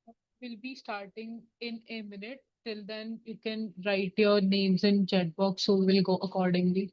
We'll be starting in a minute. Till then, you can write your names in chat box, so we'll go accordingly.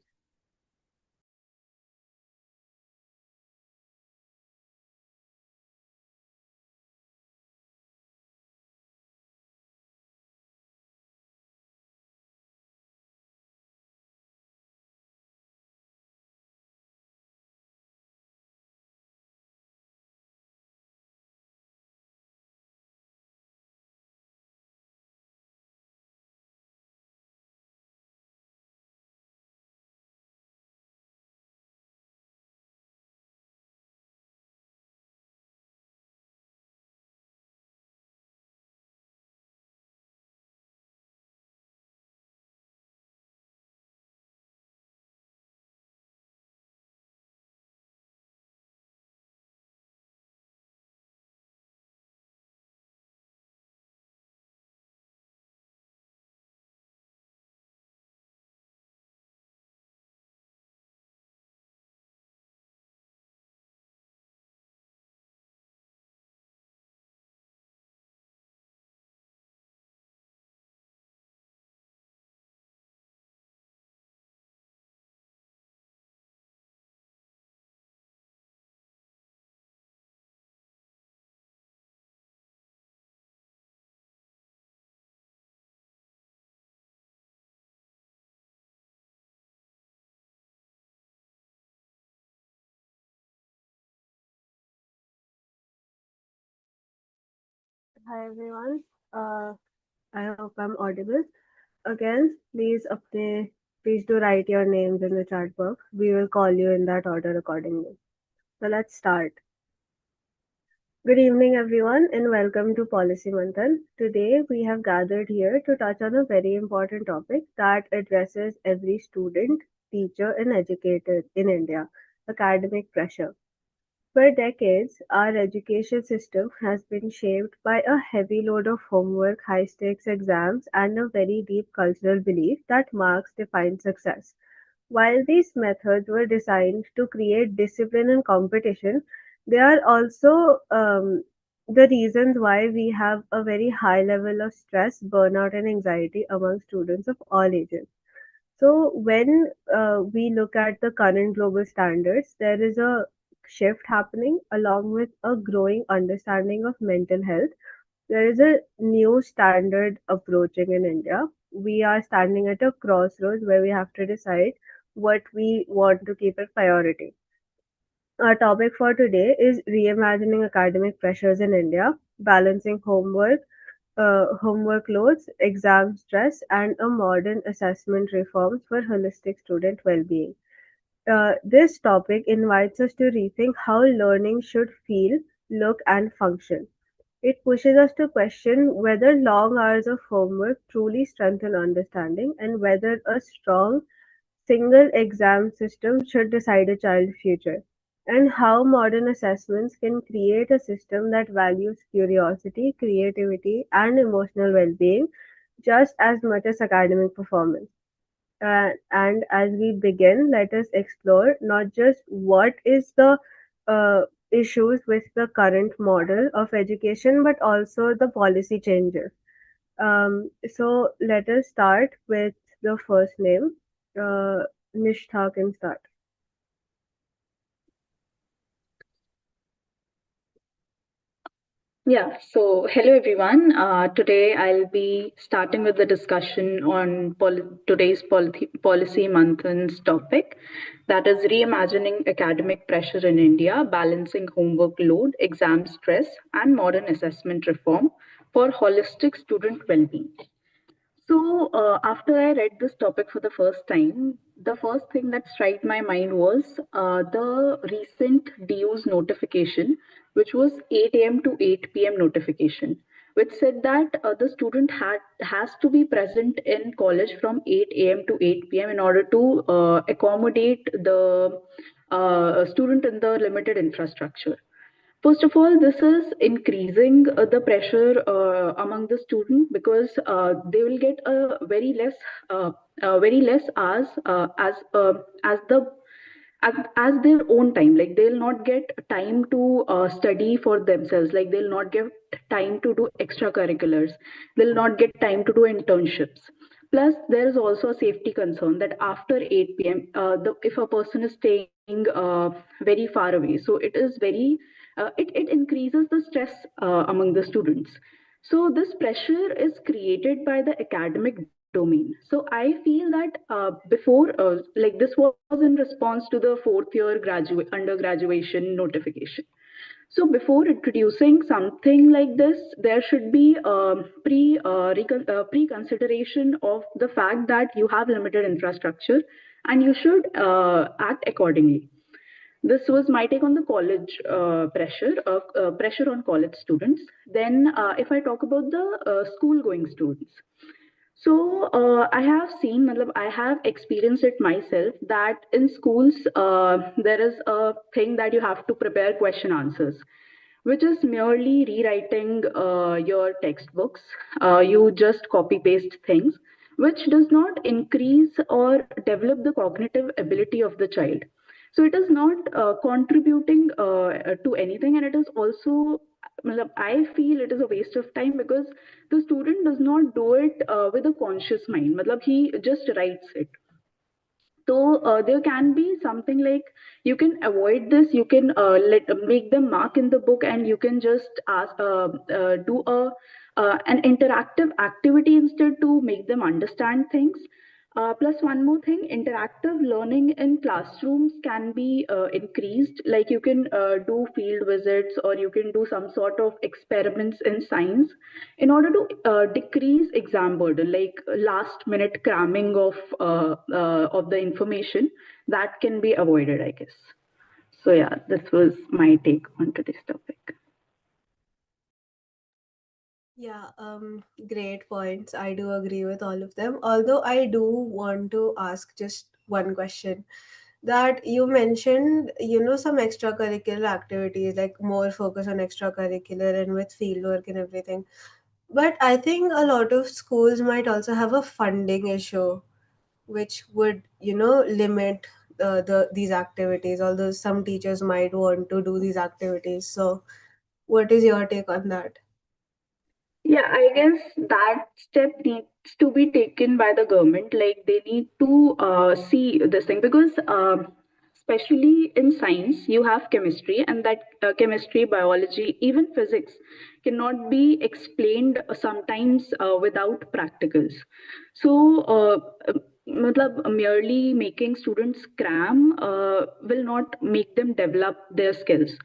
Hi everyone. Uh, I hope I'm audible. Again, please do write your names in the chat box. We will call you in that order accordingly. So let's start. Good evening, everyone, and welcome to Policy Manthan. Today, we have gathered here to touch on a very important topic that addresses every student, teacher, and educator in India: academic pressure. For decades, our education system has been shaped by a heavy load of homework, high stakes exams, and a very deep cultural belief that marks define success. While these methods were designed to create discipline and competition, they are also the reasons why we have a very high level of stress, burnout, and anxiety among students of all ages. So, when we look at the current global standards, there is a shift happening along with a growing understanding of mental health. There is a new standard approaching in India. We are standing at a crossroads where we have to decide what we want to keep as priority. Our topic for today is reimagining academic pressures in India, balancing homework loads, exam stress, and a modern assessment reforms for holistic student well-being. This topic invites us to rethink how learning should feel, look, and function. It pushes us to question whether long hours of homework truly strengthen understanding and whether a strong single exam system should decide a child's future, and how modern assessments can create a system that values curiosity, creativity, and emotional well being just as much as academic performance. And as we begin, let us explore not just what is the uh, issues with the current model of education, but also the policy changes. So let us start with the first name. Uh, Nishtha can start. Yeah, so hello everyone. Today I'll be starting with the discussion on today's policy month's topic, that is reimagining academic pressure in India, balancing homework load, exam stress, and modern assessment reform for holistic student well-being. So, after I read this topic for the first time, the first thing that struck my mind was the recent DU's notification, which was 8 a.m. to 8 p.m. notification, which said that the student has to be present in college from 8 a.m. to 8 p.m. in order to accommodate the student in the limited infrastructure. First of all, this is increasing the pressure among the student because they will get a very less as the as their own time. Like they'll not get time to study for themselves. Like they'll not get time to do extracurriculars. They'll not get time to do internships. Plus, there is also a safety concern that after 8 p.m., if a person is staying very far away, so it is very it increases the stress among the students. So this pressure is created by the academic domain. So I feel that before, like this was in response to the fourth year graduate undergraduation notification. So before introducing something like this, there should be pre-consideration of the fact that you have limited infrastructure, and you should act accordingly. This was my take on the college pressure on college students. Then, if I talk about the school-going students, so I have seen, matlab, I have experienced it myself that in schools there is a thing that you have to prepare question answers, which is merely rewriting your textbooks. You just copy paste things, which does not increase or develop the cognitive ability of the child. So it is not contributing to anything, and it is also, matlab, I feel it is a waste of time because the student does not do it with a conscious mind. Matlab, he just writes it. So there can be something like you can avoid this. You can let make them mark in the book, and you can just do a an interactive activity instead to make them understand things. Plus, one more thing, interactive learning in classrooms can be increased. Like you can do field visits, or you can do some sort of experiments in science in order to decrease exam burden, like last minute cramming of the information that can be avoided, I guess. So yeah, this was my take on today's topic. Yeah, great points. I do agree with all of them. Although I do want to ask just one question that you mentioned, some extracurricular activities, like more focus on extracurricular and with fieldwork and everything. But I think a lot of schools might also have a funding issue, which would, limit these activities, although some teachers might want to do these activities. So, what is your take on that? Yeah, I guess that step needs to be taken by the government. Like they need to see this thing because, especially in science, you have chemistry, and that chemistry, biology, even physics cannot be explained sometimes without practicals. So, matlab, merely making students cram will not make them develop their skills.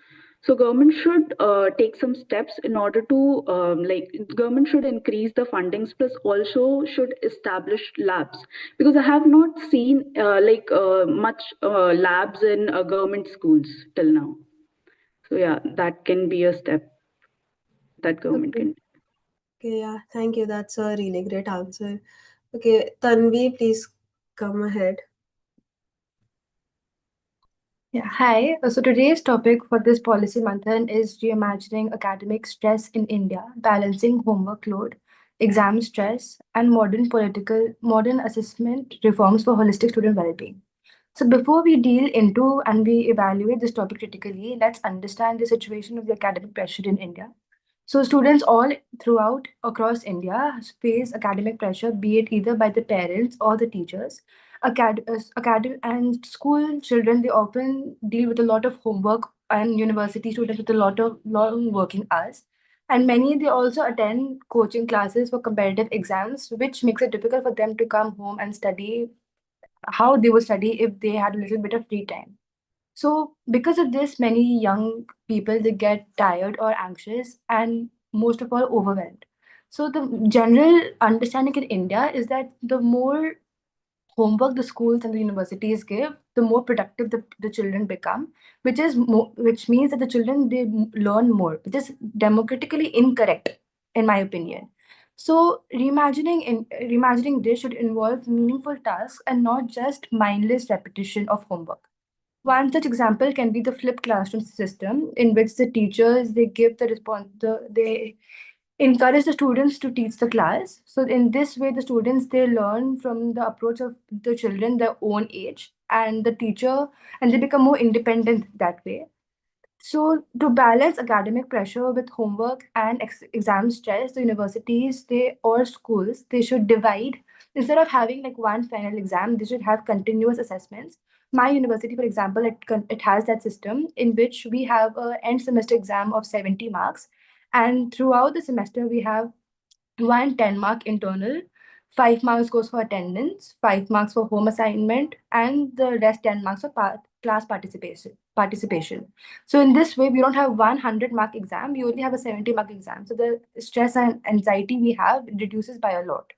So government should take some steps in order to like government should increase the fundings, plus also should establish labs, because I have not seen much labs in government schools till now. So yeah, that can be a step that government Okay. can. Okay, yeah, thank you. That's a really great answer. Okay, Tanvi, please come ahead. Yeah, hi. So today's topic for this policy marathon is reimagining academic stress in India, balancing homework load, exam stress, and modern assessment reforms for holistic student well-being. So before we deal into and we evaluate this topic critically, let's understand the situation of the academic pressure in India. So students all throughout across India face academic pressure, be it either by the parents or the teachers. And school children, they often deal with a lot of homework, and university students with a lot of long working hours. And many, they also attend coaching classes for competitive exams, which makes it difficult for them to come home and study how they would study if they had a little bit of free time. So because of this, many young people, they get tired or anxious and most of all overwhelmed. So the general understanding in India is that the more homework the schools and the universities give, the more productive the children become, which means that the children, they learn more, which is democratically incorrect, in my opinion. So reimagining this should involve meaningful tasks and not just mindless repetition of homework. One such example can be the flipped classroom system, in which the teachers, they give the response they encourage the students to teach the class. So in this way, the students, they learn from the approach of the children their own age, and the teacher, and they become more independent that way. So, to balance academic pressure with homework and exam stress, the universities they or schools they should divide instead of having like one final exam, they should have continuous assessments. My university, for example, it has that system in which we have a end semester exam of 70 marks, and throughout the semester we have one 10-mark internal, 5 marks goes for attendance, 5 marks for home assignment, and the rest 10 marks for class participation. So in this way, we don't have 100-mark exam, we only have a 70-mark exam. So the stress and anxiety we have reduces by a lot.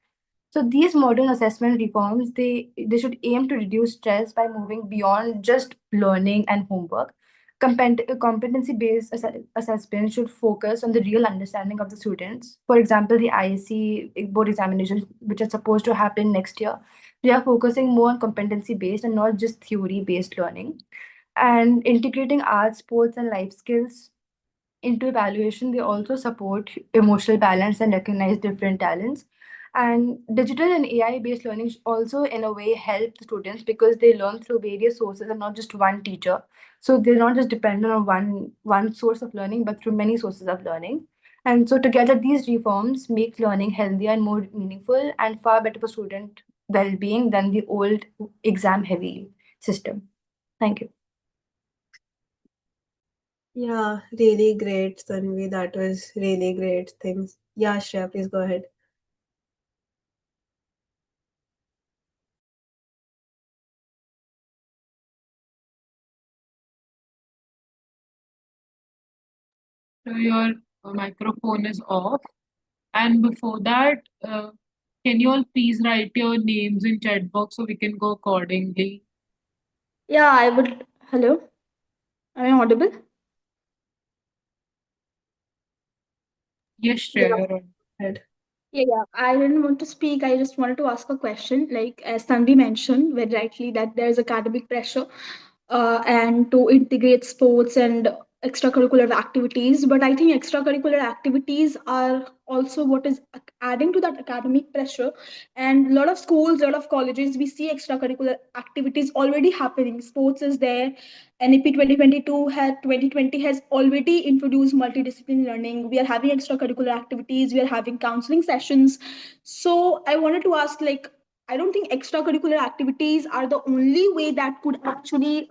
So these modern assessment reforms, they should aim to reduce stress by moving beyond just learning and homework. Competency-based assessment should focus on the real understanding of the students. For example, the ISC board examinations, which are supposed to happen next year, they are focusing more on competency-based and not just theory-based learning. And integrating arts, sports, and life skills into evaluation, they also support emotional balance and recognize different talents. And digital and AI based learning also, in a way, help the students because they learn through various sources and not just one teacher. So they're not just dependent on one source of learning, but through many sources of learning. And so together, these reforms make learning healthier and more meaningful and far better for student well-being than the old exam-heavy system. Thank you. Yeah, really great, Tanvi. That was really great things. Yeah, Shreya, please go ahead. So your microphone is off. And before that, can you all please write your names in chat box so we can go accordingly? Yeah, I would. Hello, am I audible? Yes, Yeah, Shreya, you're on. ahead. Yeah, I didn't want to speak. I just wanted to ask a question. Like, as Tanvi mentioned very rightly, that there's academic pressure and to integrate sports and extracurricular activities. But I think extracurricular activities are also what is adding to that academic pressure. And a lot of schools, a lot of colleges, we see extracurricular activities already happening. Sports is there. NEP 2020 has already introduced multidisciplinary learning. We are having extracurricular activities. We are having counseling sessions. So I wanted to ask, like, I don't think extracurricular activities are the only way that could actually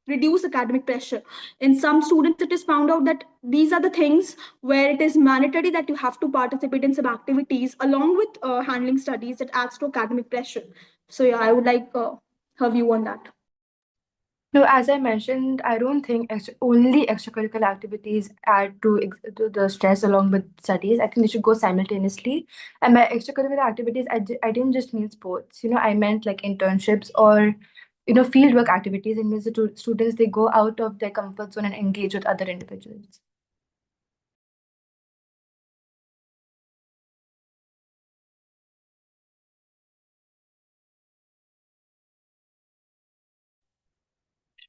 reduce academic pressure. In some students, it is found out that these are the things where it is mandatory that you have to participate in some activities along with handling studies that adds to academic pressure. So yeah, I would like her view on that. No, as I mentioned, I don't think only extracurricular activities add to the stress along with studies. I think they should go simultaneously. And by extracurricular activities, I didn't just mean sports. I meant like internships or, fieldwork activities. It means the students, they go out of their comfort zone and engage with other individuals.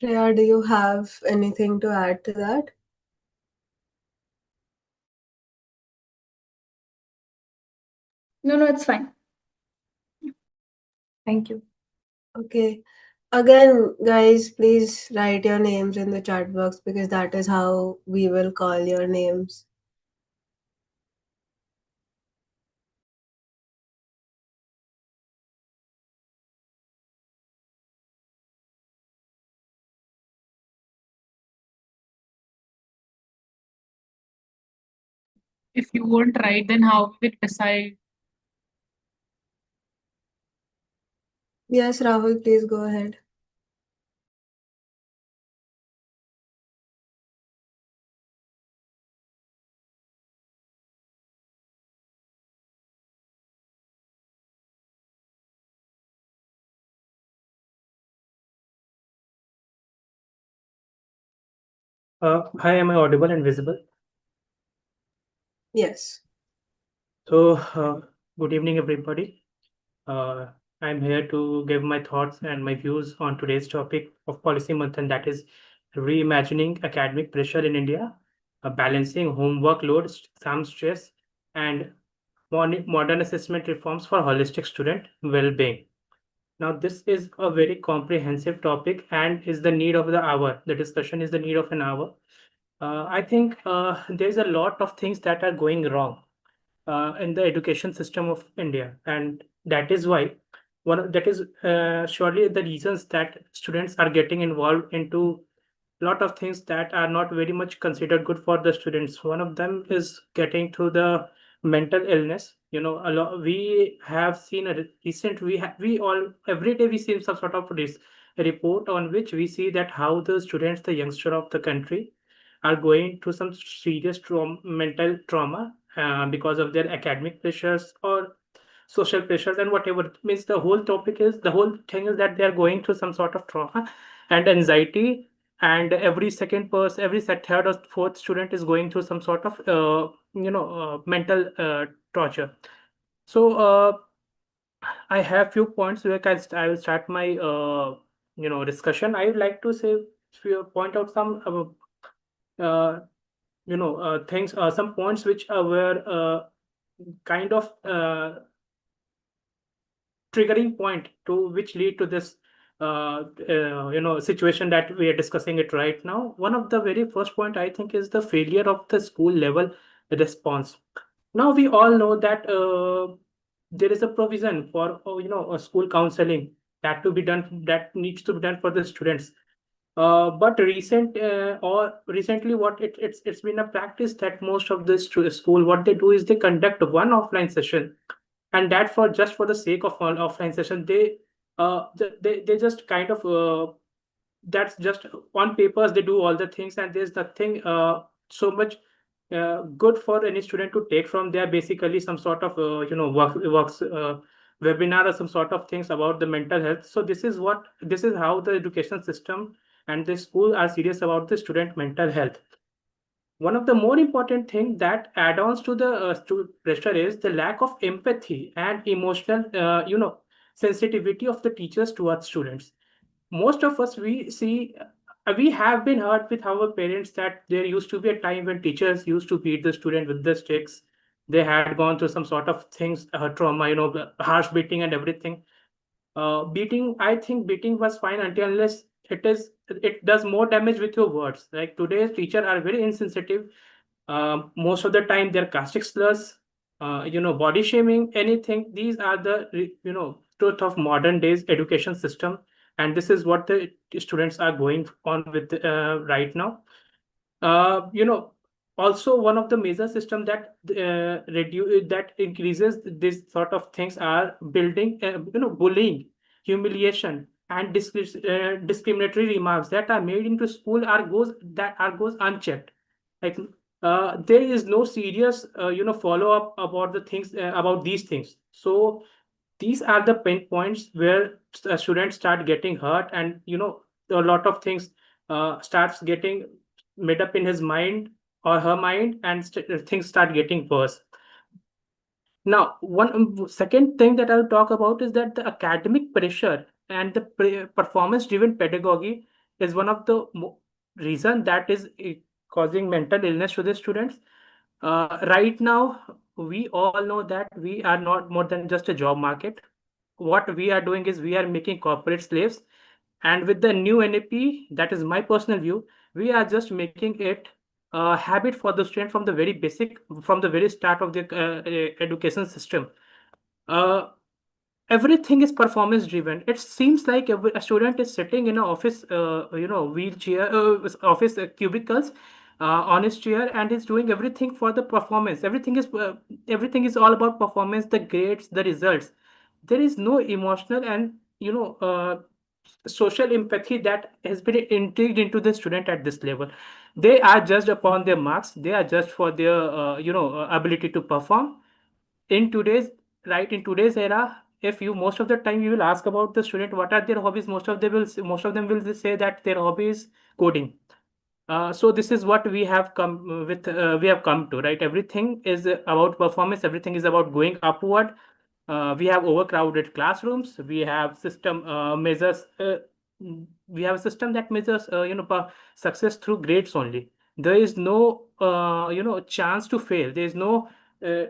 Shreya, do you have anything to add to that? No, no, it's fine. Thank you. Okay. Again, guys, please write your names in the chat box because that is how we will call your names. If you won't write, then how will we decide? Yes, Rahul, please go ahead. Hi, am I audible and visible? Yes. So, good evening, everybody. Uh, I'm here to give my thoughts and my views on today's topic of Policy Manthan, that is reimagining academic pressure in India, balancing homework load, exam stress, and modern assessment reforms for holistic student well-being. Now, this is a very comprehensive topic and is the need of the hour. The discussion is the need of an hour. I think there's a lot of things that are going wrong in the education system of India, and that is why that is surely the reasons that students are getting involved into a lot of things that are not very much considered good for the students. One of them is getting to the mental illness. A lot we have seen a recent we all every day we see some sort of report on which we see that how the students, the youngster of the country, are going through some serious mental trauma because of their academic pressures or social pressures and whatever. Means the whole thing is that they are going through some sort of trauma and anxiety, and every third or fourth student is going through some sort of mental torture. So I have few points where I will start my discussion. I would like to say point out some things, some points which were kind of triggering point to which lead to this situation that we are discussing it right now. One of the very first point I think is the failure of the school level response. Now we all know that there is a provision for a school counseling that needs to be done for the students. But recently, it's been a practice that most of the school, what they do is they conduct one offline session, and that for just for the sake of one offline session, they just kind of that's just on papers they do all the things, and there's nothing so much good for any student to take from there. Basically, some sort of works webinar or some sort of things about the mental health. So this is how the education system and the school are serious about the student mental health. One of the more important thing that add-ons to the pressure is the lack of empathy and emotional sensitivity of the teachers towards students. Most of us, we have been hurt with our parents that there used to be a time when teachers used to beat the student with the sticks. They had gone through some sort of things, trauma, harsh beating and everything. Beating, I think beating was fine until unless it does more damage with your words. Like today's teacher are very insensitive. Most of the time they're casting slurs, body shaming, anything. These are the truth of modern days education system, and this is what the students are going on with right now. You know, also one of the major system that reduce that increases this sort of things are building, bullying, humiliation, and discriminatory remarks that are made into school are goes unchecked. Like there is no serious follow up about the things about these things. So these are the pain points where students start getting hurt, and a lot of things starts getting made up in his mind or her mind, and things start getting worse. Now, one second thing that I'll talk about is that the academic pressure and the performance-driven pedagogy is one of the reason that is causing mental illness to the students. Right now, we all know that we are not more than just a job market. What we are doing is we are making corporate slaves, and with the new NAP, that is my personal view, we are just making it a habit for the student from the very basic, from the very start of the education system. Uh, Everything is performance driven. It seems like a student is sitting in an office wheelchair, office cubicles, on his chair, and is doing everything for the performance. Everything is all about performance, the grades, the results. There is no emotional and social empathy that has been intrigued into the student at this level. They are judged upon their marks. They are judged for their ability to perform in today's in today's era. If you most of the time you will ask about the student what are their hobbies, most of them will say that their hobby is coding. So this is what we have come to, right? Everything is about performance, everything is about going upward. We have overcrowded classrooms, we have a system that measures success through grades only. There is no chance to fail. There is no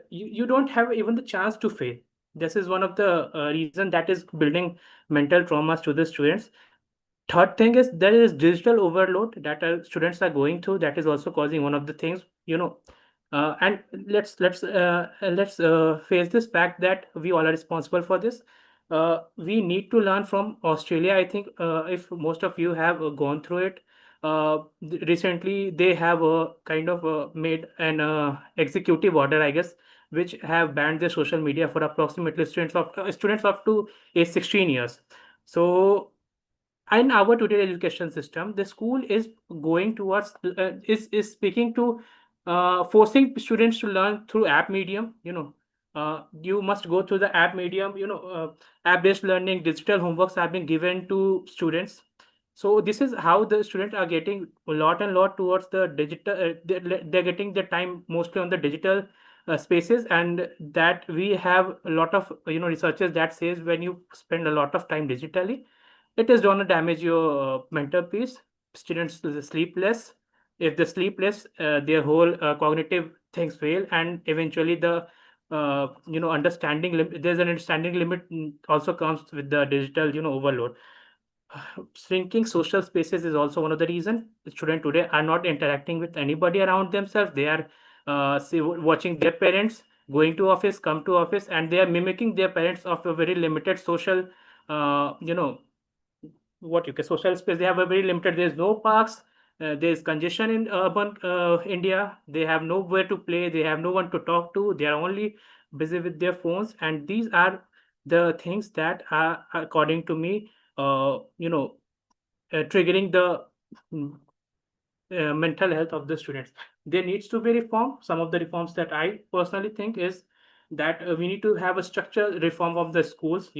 you don't have even the chance to fail. This is one of the reason that is building mental traumas to the students. Third thing is there is digital overload that students are going through, that is also causing one of the things, and let's face this fact that we all are responsible for this. We need to learn from Australia. I think if most of you have gone through it, recently they have kind of made an executive order, I guess, which have banned their social media for approximately students up to age 16 years. So in our today education system, the school is going towards is speaking to forcing students to learn through app medium. You must go through the app medium. App based learning, digital homeworks have been given to students. So this is how the students are getting a lot and lot towards the digital. They're getting their time mostly on the digital spaces, and that we have a lot of researchers that says when you spend a lot of time digitally, it is going to damage your mental peace. Students sleep less. If they sleep less, their whole cognitive things fail, and eventually there's an understanding limit also comes with the digital overload. Shrinking social spaces is also one of the reason. Students today are not interacting with anybody around themselves. They are watching their parents going to office, come to office, and they are mimicking their parents of a very limited social uh, you know what you can social space. They have a very limited. There's no parks. There's congestion in urban India. They have nowhere to play. They have no one to talk to. They are only busy with their phones, and these are the things that are, according to me, triggering the mm, mental health of the students. There needs to be reform. Some of the reforms that I personally think is that we need to have a structural reform of the schools.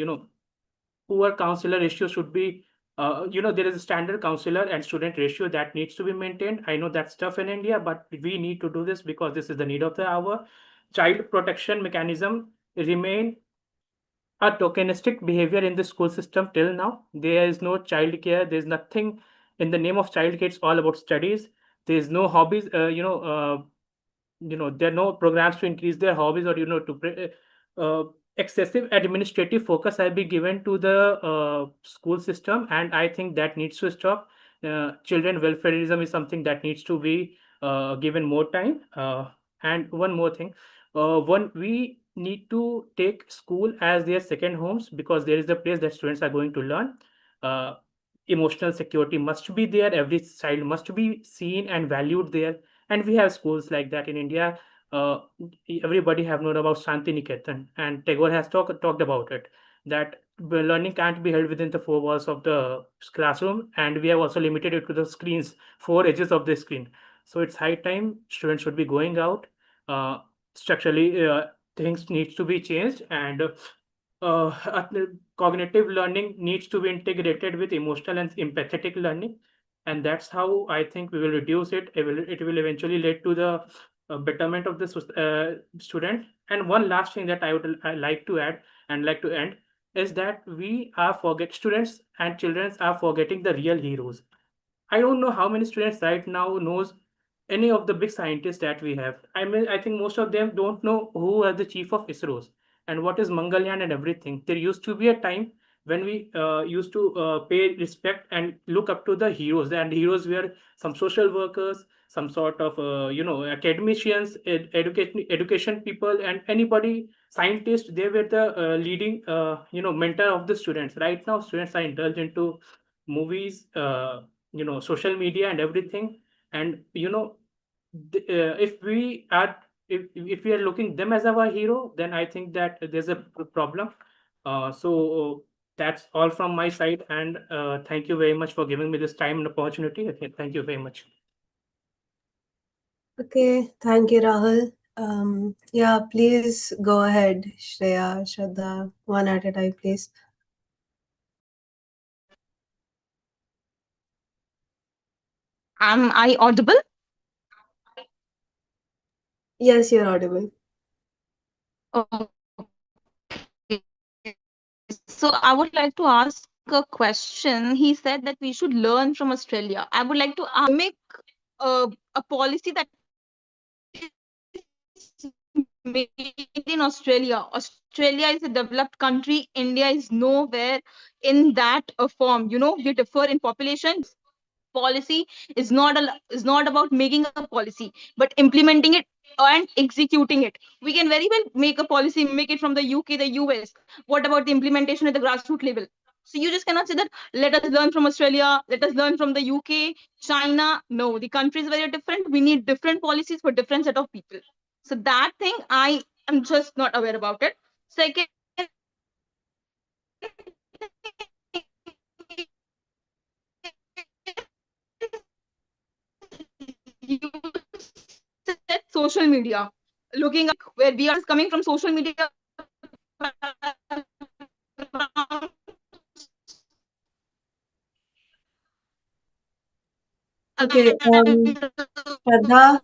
Poor counselor ratio should be, there is a standard counselor and student ratio that needs to be maintained. I know that's tough in India, but we need to do this because this is the need of the hour. Child protection mechanism remain a tokenistic behavior in the school system till now. There is no child care. There's nothing in the name of child care. It's all about studies. There's no hobbies. There are no programs to increase their hobbies, or excessive administrative focus has been given to the school system, and I think that needs to stop. Children welfareism is something that needs to be given more time. And one more thing, one we need to take school as their second homes, because there is the place that students are going to learn. uh, Emotional security must be there. Every child must be seen and valued there, and we have schools like that in India. uh, Everybody have known about Shanti Niketan, and Tagore has talked about it, that learning can't be held within the four walls of the classroom, and we have also limited it to the screens, four edges of the screen. So it's high time students should be going out. uh, Structurally, things needs to be changed, and cognitive learning needs to be integrated with emotional and empathetic learning, and that's how I think we will reduce it. It will eventually lead to the betterment of the student. And one last thing that I like to add and like to end is that we are forget students and children are forgetting the real heroes. I don't know how many students right now knows any of the big scientists that we have. I mean, I think most of them don't know who are the chief of ISROs and what is Mangalyaan and everything. There used to be a time when we used to pay respect and look up to the heroes, and heroes were some social workers, some sort of academicians, education people, and anybody scientists. They were the leading mentor of the students. Right now, students are indulged into movies, social media and everything. And if we are if we are looking them as our hero, then I think that there's a problem. So that's all from my side, and thank you very much for giving me this time and opportunity. Okay, thank you very much. Okay, thank you, Rahul. Yeah, please go ahead, Shreya, Shraddha, one at a time, please. Am I audible? Yes, you're audible. Okay. So I would like to ask a question. He said that we should learn from Australia. I would like to make a policy that is more made in Australia. Australia is a developed country. India is nowhere in that form. We differ in population. Policy is not about making a policy, but implementing it and executing it. We can very well make a policy, make it from the UK, the US. What about the implementation at the grassroots level? So you just cannot say that let us learn from Australia, let us learn from the UK, China. No, the country is very different. We need different policies for different set of people. So that thing I am just not aware about it. Second, you said social media. Looking up where we are coming from social media. Okay, Shraddha,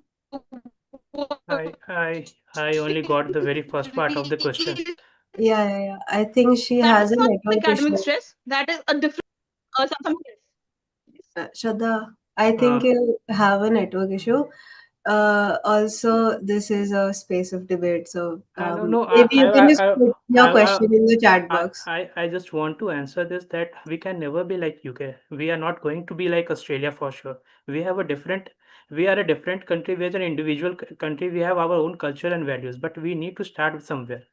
I only got the very first part of the question. yeah. I think she That has is a not network academic issue. stress. That is a different something Shraddha, I think Uh, you have a network issue. Also, this is a space of debate, so no, no. maybe you can just put your I, question in the chat box. I just want to answer this that we can never be like UK. We are not going to be like Australia for sure. We have a different, we are a different country. We are an individual country. We have our own culture and values, but we need to start with somewhere.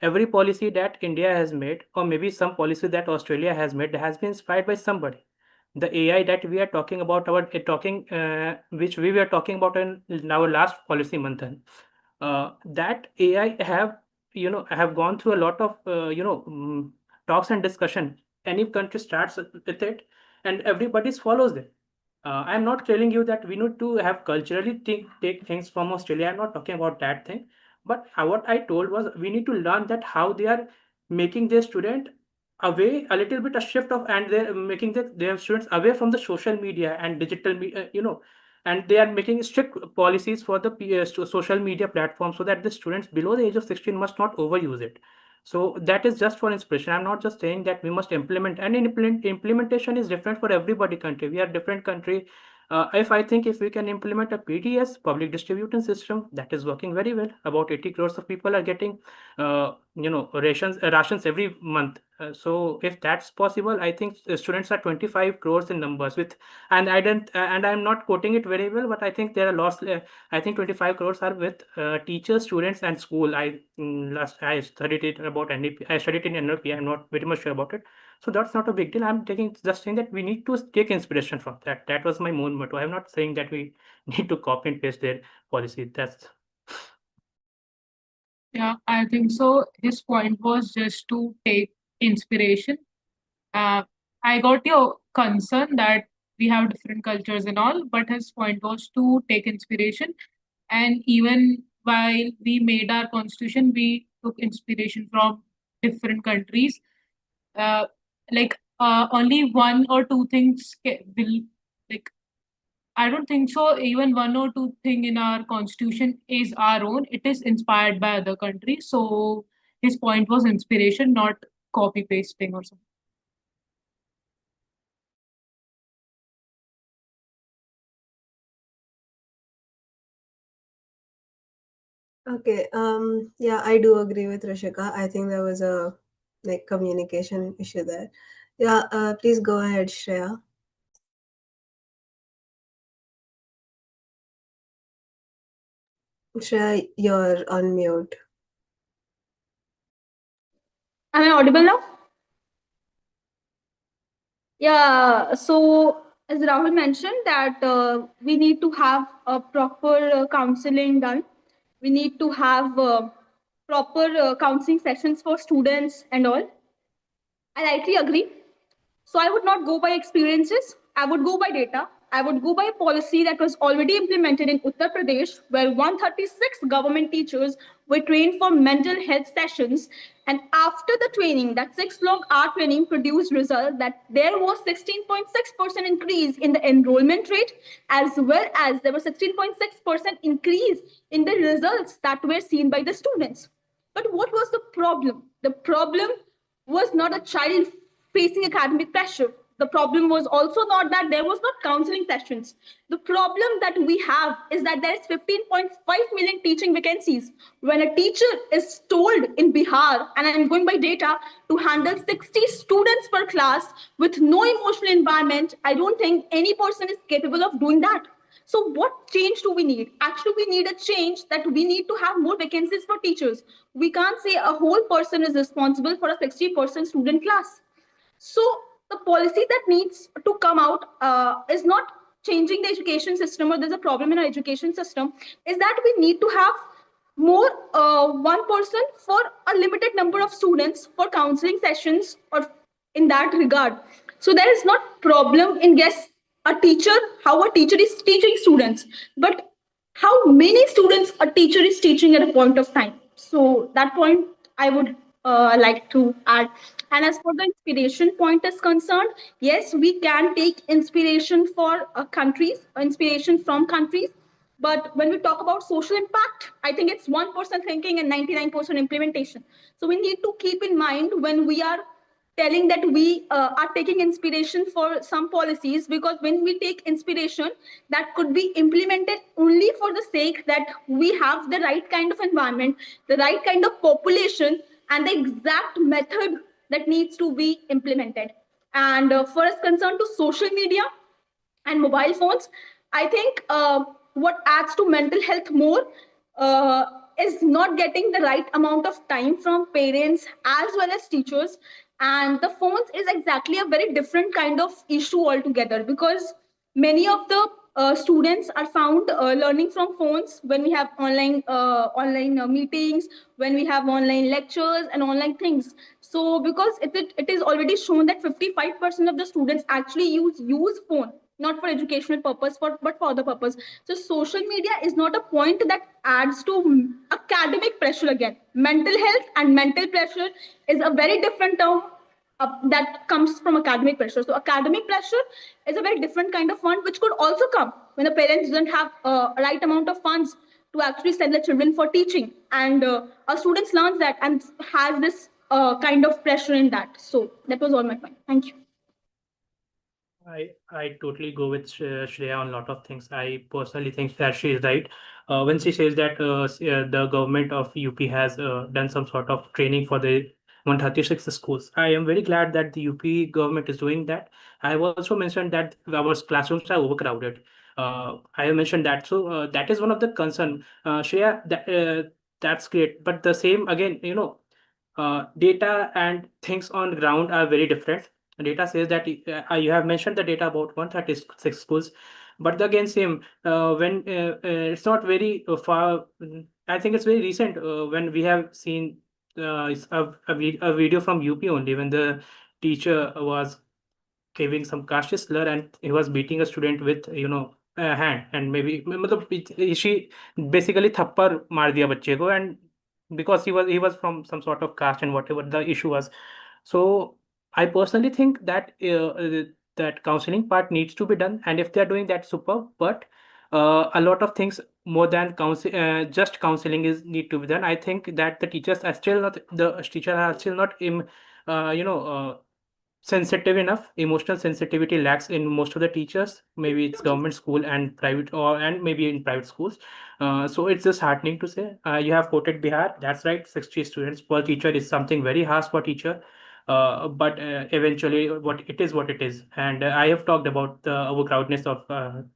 Every policy that India has made, or maybe some policy that Australia has made, has been inspired by somebody. The AI that we are talking about, which we were talking about in our last policy Manthan, that AI have gone through a lot of talks and discussion. Any country starts with it, and everybody follows it. I'm not telling you that we need to have culturally take things from Australia. I'm not talking about that thing. But what I told was we need to learn that how they are making their student away a little bit a shift of, and they're making their students away from the social media and digital and they are making strict policies for the social media platform so that the students below the age of 16 must not overuse it. So that is just for inspiration. I'm not just saying that we must implement, and implementation is different for everybody country. We are different country. If I think if we can implement a PDS, public distribution system, that is working very well. About 80 crores of people are getting rations every month. So if that's possible, I think students are 25 crores in numbers with, and I don't and I'm not quoting it very well, but I think there are lots. I think 25 crores are with teachers, students, and school. Last I studied it about NEP. I studied it in NLP. I'm not very much sure about it. So that's not a big deal. I'm taking just saying that we need to take inspiration from that. That was my main motto. I'm not saying that we need to copy and paste their policy. That's Yeah, I think so. His point was just to take inspiration. Uh, I got your concern that we have different cultures and all, but his point was to take inspiration. And even while we made our constitution, we took inspiration from different countries. Uh, only one or two things will, like, I don't think so. Even one or two thing in our constitution is our own. It is inspired by other countries. So his point was inspiration, not copy pasting or something. Okay, yeah, I do agree with Rishika. I think there was a communication issue there. Yeah, please go ahead, Shreya. Shreya, you're on mute. Am I audible now? Yeah, so as Rahul mentioned that we need to have a proper counseling done. We need to have proper counseling sessions for students and all. I rightly agree. So I would not go by experiences. I would go by data. I would go by a policy that was already implemented in Uttar Pradesh, where 136 government teachers were trained for mental health sessions. And after the training, that 6 long hour training produced result that there was 16.6% increase in the enrollment rate, as well as there was 16.6% increase in the results that were seen by the students. But what was the problem? The problem was not a child facing academic pressure. The problem was also not that there was not counseling sessions. The problem that we have is that there is 15.5 million teaching vacancies. When a teacher is told in Bihar, and I'm going by data, to handle 60 students per class with no emotional environment, I don't think any person is capable of doing that. So what change do we need? Actually, we need a change that we need to have more vacancies for teachers. We can't say a whole person is responsible for a 60% student class. So the policy that needs to come out is not changing the education system, or there's a problem in our education system, is that we need to have more one person for a limited number of students for counseling sessions or in that regard. So there is not problem in guess a teacher, how a teacher is teaching students, but how many students a teacher is teaching at a point of time. So that point I would like to add. And as for the inspiration point is concerned, yes, we can take inspiration for countries, inspiration from countries. But when we talk about social impact, I think it's 1% thinking and 99% implementation. So we need to keep in mind when we are telling that we are taking inspiration for some policies, because when we take inspiration, that could be implemented only for the sake that we have the right kind of environment, the right kind of population, and the exact method that needs to be implemented. And for us concerned to social media and mobile phones, I think what adds to mental health more uh, is not getting the right amount of time from parents as well as teachers. And the phones is exactly a very different kind of issue altogether, because many of the students are found learning from phones when we have online meetings, when we have online lectures and online things. So because it is already shown that 55% of the students actually use phone not for educational purpose, but for other purpose. So social media is not a point that adds to academic pressure. Again, mental health and mental pressure is a very different term that comes from academic pressure. So academic pressure is a very different kind of one, which could also come when the parents don't have a right amount of funds to actually send their children for teaching, and our students learns that and has this kind of pressure in that. So that was all my point. Thank you. I totally go with Shreya on a lot of things. I personally think that she is right when she says that the government of UP has done some sort of training for the 136 schools. I am very glad that the UP government is doing that. I have also mentioned that our classrooms are overcrowded. I have mentioned that. So that is one of the concern. Shreya, that's great. But the same again, data and things on ground are very different. Data says that you have mentioned the data about 136 schools, but again same when it's not very far. I think it's very recent when we have seen a video from UP only, when the teacher was giving some cautious slur and he was beating a student with a hand, and maybe मतलब she basically थप्पड़ मार दिया बच्चे को, and because he was from some sort of caste and whatever the issue was. So I personally think that that counseling part needs to be done, and if they are doing that, super. But a lot of things more than just counseling is need to be done. I think that the teachers are still not sensitive enough. Emotional sensitivity lacks in most of the teachers. Maybe it's government school and private, or and maybe in private schools. So it's disheartening to say. You have quoted Bihar. That's right. 60 students per teacher is something very harsh for teacher. But eventually, what it is. And I have talked about the overcrowdedness of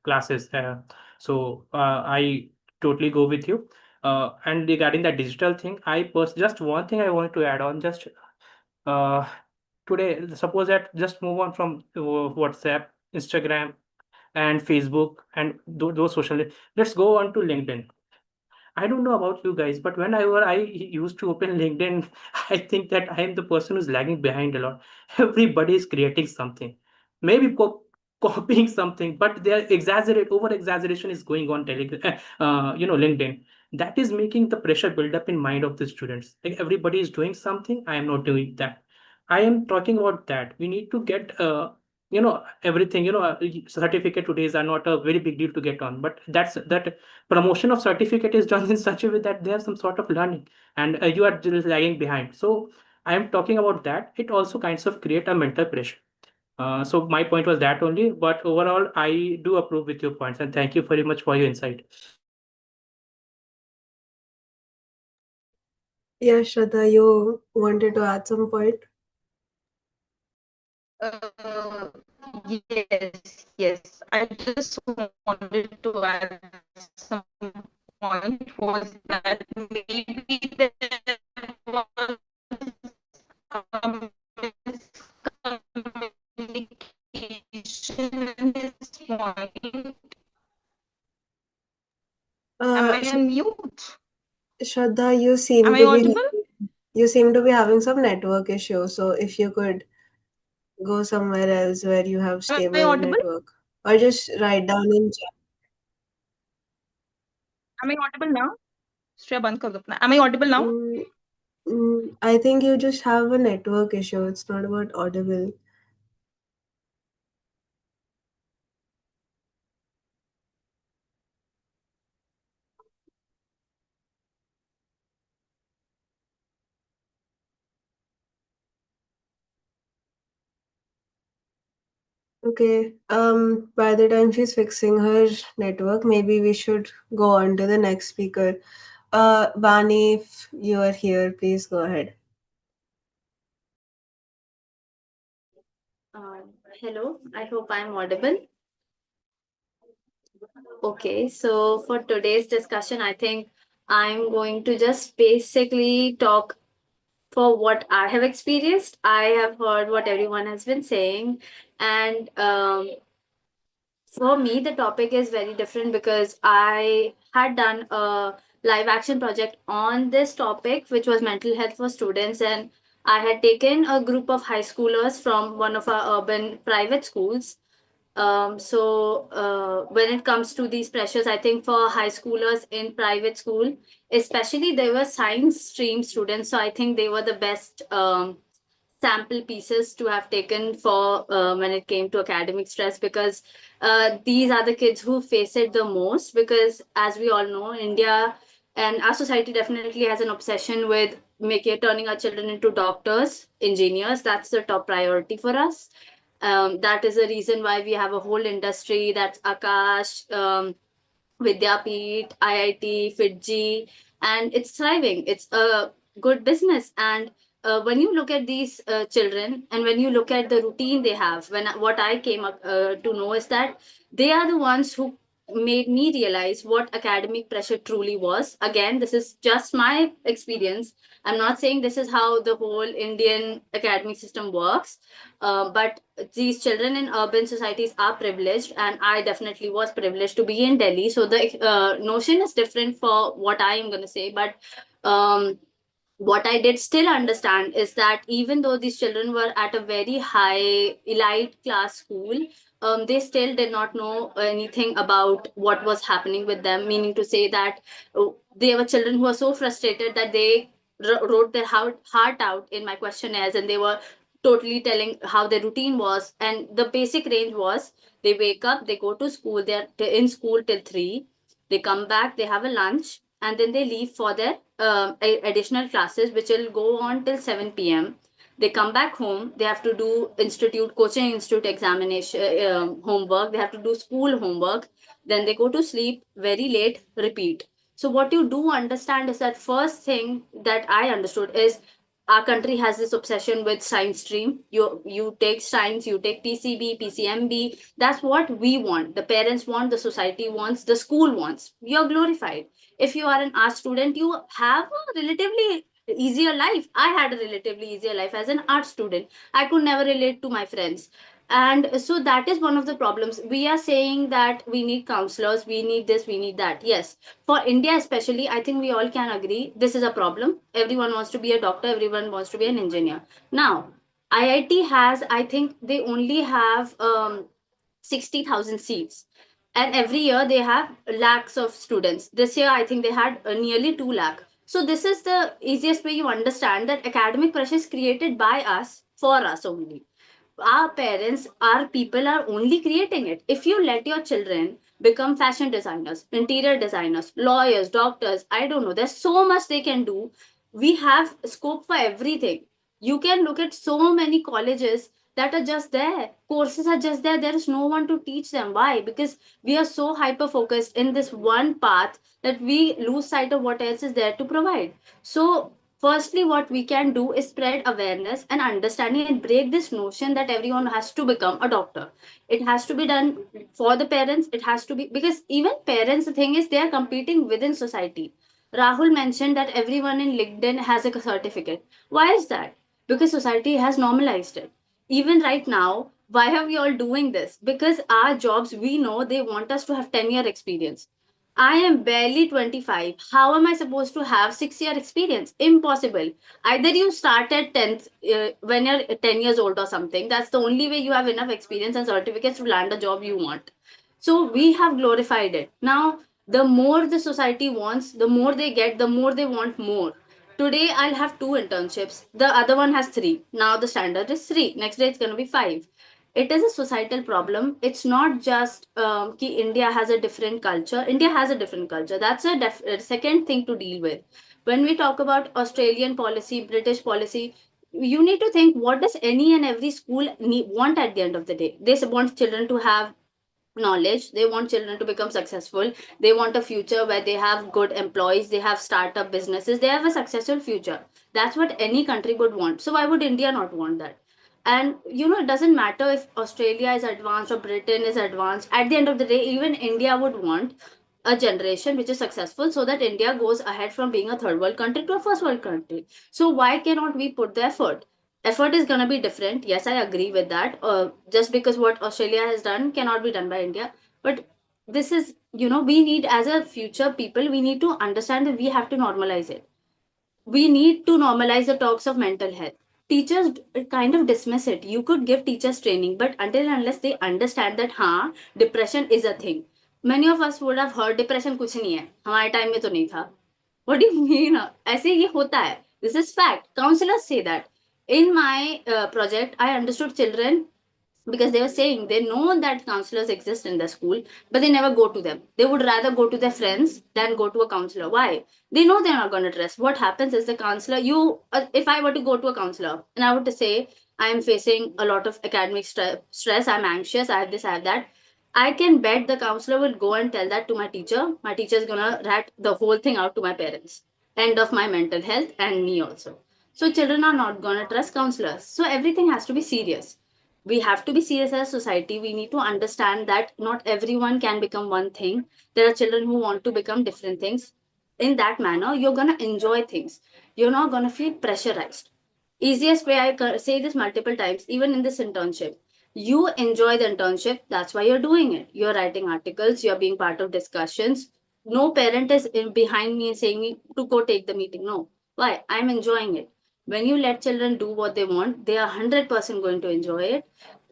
classes. I totally go with you. And regarding the digital thing, just one thing I wanted to add on. Just uh, today, suppose that just move on from WhatsApp, Instagram, and Facebook, and those social. Let's go on to LinkedIn. I don't know about you guys, but whenever I used to open LinkedIn, I think that I am the person who's lagging behind a lot. Everybody is creating something, maybe copying something, but over exaggeration is going on LinkedIn. That is making the pressure build up in mind of the students. Like everybody is doing something, I am not doing that. I am talking about that. We need to get everything. Certificate todays are not a very big deal to get on, but that promotion of certificate is done in such a way that there's some sort of learning, and you are just lagging behind. So I am talking about that. It also kinds of create a mental pressure. So my point was that only, but overall, I do approve with your points, and thank you very much for your insight. Yeah, Shraddha, you wanted to add some point? Uh, yes, yes. I just wanted to add some point was that maybe there was a miscommunication in this point. Am I on mute? Shraddha, Am I audible? you seem to be having some network issue. So if you could go somewhere else where you have Am I stable audible? network, or just write down in chat. Am I audible now? Shreya बंद कर दो अपना. Am I audible now? Mm, I think you just have a network issue. It's not about audible. Okay. By the time she's fixing her network, maybe we should go on to the next speaker. Vani, if you are here, please go ahead. Uh, Hello, I hope I'm audible. Okay, so for today's discussion, I think I'm going to just basically talk for what I have experienced. I have heard what everyone has been saying, and for me, the topic is very different because I had done a live action project on this topic, which was mental health for students. And I had taken a group of high schoolers from one of our urban private schools. When it comes to these pressures, I think for high schoolers in private school, especially they were science stream students. So I think they were the best sample pieces to have taken for when it came to academic stress, because these are the kids who face it the most, because as we all know, India and our society definitely has an obsession with making turning our children into doctors, engineers. That's the top priority for us. That is the reason why we have a whole industry, that's Akash, Vidyapeeth, IIT, Fitji, and it's thriving. It's a good business. And when you look at these children, and when you look at the routine they have, when what I came up, to know is that they are the ones who made me realize what academic pressure truly was. Again, this is just my experience. I'm not saying this is how the whole Indian academic system works, but these children in urban societies are privileged, and I definitely was privileged to be in Delhi. So the notion is different for what I am going to say, but um, what I did still understand is that even though these children were at a very high elite class school, they still did not know anything about what was happening with them. Meaning to say that they were children who were so frustrated that they wrote their heart out in my questionnaires, and they were totally telling how their routine was. And the basic range was, they wake up, they go to school, they're in school till 3, they come back, they have a lunch, and then they leave for their additional classes, which will go on till 7 p.m. They come back home, they have to do coaching institute examination, homework, they have to do school homework, then they go to sleep very late, repeat. So what you do understand is that first thing that I understood is our country has this obsession with science stream. You take science, you take PCB, PCMB. That's what we want. The parents want, the society wants, the school wants. You're glorified. If you are an art student, you have a relatively easier life. I had a relatively easier life as an art student. I could never relate to my friends. And so that is one of the problems. We are saying that we need counselors, we need this, we need that. Yes, for India especially, I think we all can agree this is a problem. Everyone wants to be a doctor, everyone wants to be an engineer. Now, IIT has, I think they only have 60,000 seats. And every year they have lakhs of students. This year, I think they had nearly 2 lakh. So, this is the easiest way you understand that academic pressure is created by us, for us only. Our parents, our people are only creating it. If you let your children become fashion designers, interior designers, lawyers, doctors, I don't know, there's so much they can do. We have scope for everything. You can look at so many colleges that are just there. Courses are just there. There is no one to teach them. Why? Because we are so hyper focused in this one path that we lose sight of what else is there to provide. So, firstly, what we can do is spread awareness and understanding and break this notion that everyone has to become a doctor. It has to be done for the parents. It has to be because even parents, the thing is, they are competing within society. Rahul mentioned that everyone in LinkedIn has a certificate. Why is that? Because society has normalized it. Even right now, why are we all doing this? Because our jobs, we know they want us to have 10-year experience. I am barely 25. How am I supposed to have 6-year experience? Impossible. Either you start at 10th when you're 10 years old or something. That's the only way you have enough experience and certificates to land a job you want. So we have glorified it. Now, the more the society wants, the more they get, the more they want more. Today, I'll have 2 internships. The other one has 3. Now, the standard is 3. Next day, it's going to be 5. It is a societal problem. It's not just ki India has a different culture. India has a different culture. That's a second thing to deal with. When we talk about Australian policy, British policy, you need to think what does any and every school want at the end of the day. They want children to have knowledge. They want children to become successful. They want a future where they have good employees, they have startup businesses, they have a successful future. That's what any country would want. So why would India not want that? And it doesn't matter if Australia is advanced or Britain is advanced. At the end of the day, even India would want a generation which is successful so that India goes ahead from being a third world country to a first world country. So why cannot we put the effort is going to be different. Yes, I agree with that. Just because what Australia has done cannot be done by India. But this is, we need, as a future people, we need to understand that we have to normalize it. We need to normalize the talks of mental health. Teachers kind of dismiss it. You could give teachers training, but until and unless they understand that, हाँ, depression is a thing. Many of us would have heard depression कुछ नहीं है, हमारे time में तो नहीं था. What do you mean? ऐसे ये होता है. This is fact. Counselors say that. In my project, I understood children because they were saying they know that counselors exist in the school, but they never go to them. They would rather go to their friends than go to a counselor. Why? They know they're not going to trust. What happens is the counselor, if I were to go to a counselor and I were to say, I am facing a lot of academic stress, I'm anxious, I have this, I have that, I can bet the counselor will go and tell that to my teacher. My teacher is going to rat the whole thing out to my parents. End of my mental health and me also. So children are not going to trust counselors. So everything has to be serious. We have to be serious as a society. We need to understand that not everyone can become one thing. There are children who want to become different things. In that manner, you're going to enjoy things. You're not going to feel pressurized. Easiest way, I say this multiple times, even in this internship. You enjoy the internship, that's why you're doing it. You're writing articles, you're being part of discussions. No parent is behind me saying me to go take the meeting. No. Why? I'm enjoying it. When you let children do what they want, they are 100% going to enjoy it.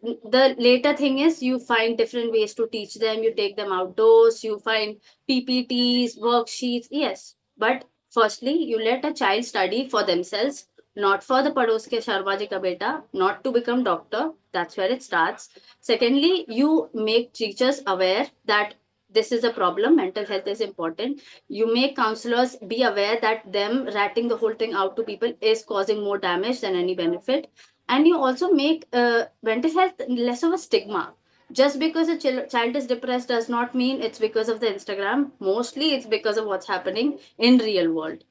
The later thing is you find different ways to teach them. You take them outdoors, you find PPTs, worksheets. Yes, but firstly, you let a child study for themselves, not for the pados ke Sharma ji ka beta, not to become doctor. That's where it starts. Secondly, you make teachers aware that this is a problem, mental health is important. You make counselors be aware that them ratting the whole thing out to people is causing more damage than any benefit. And you also make mental health less of a stigma. Just because a child is depressed does not mean it's because of the Instagram. Mostly it's because of what's happening in real world.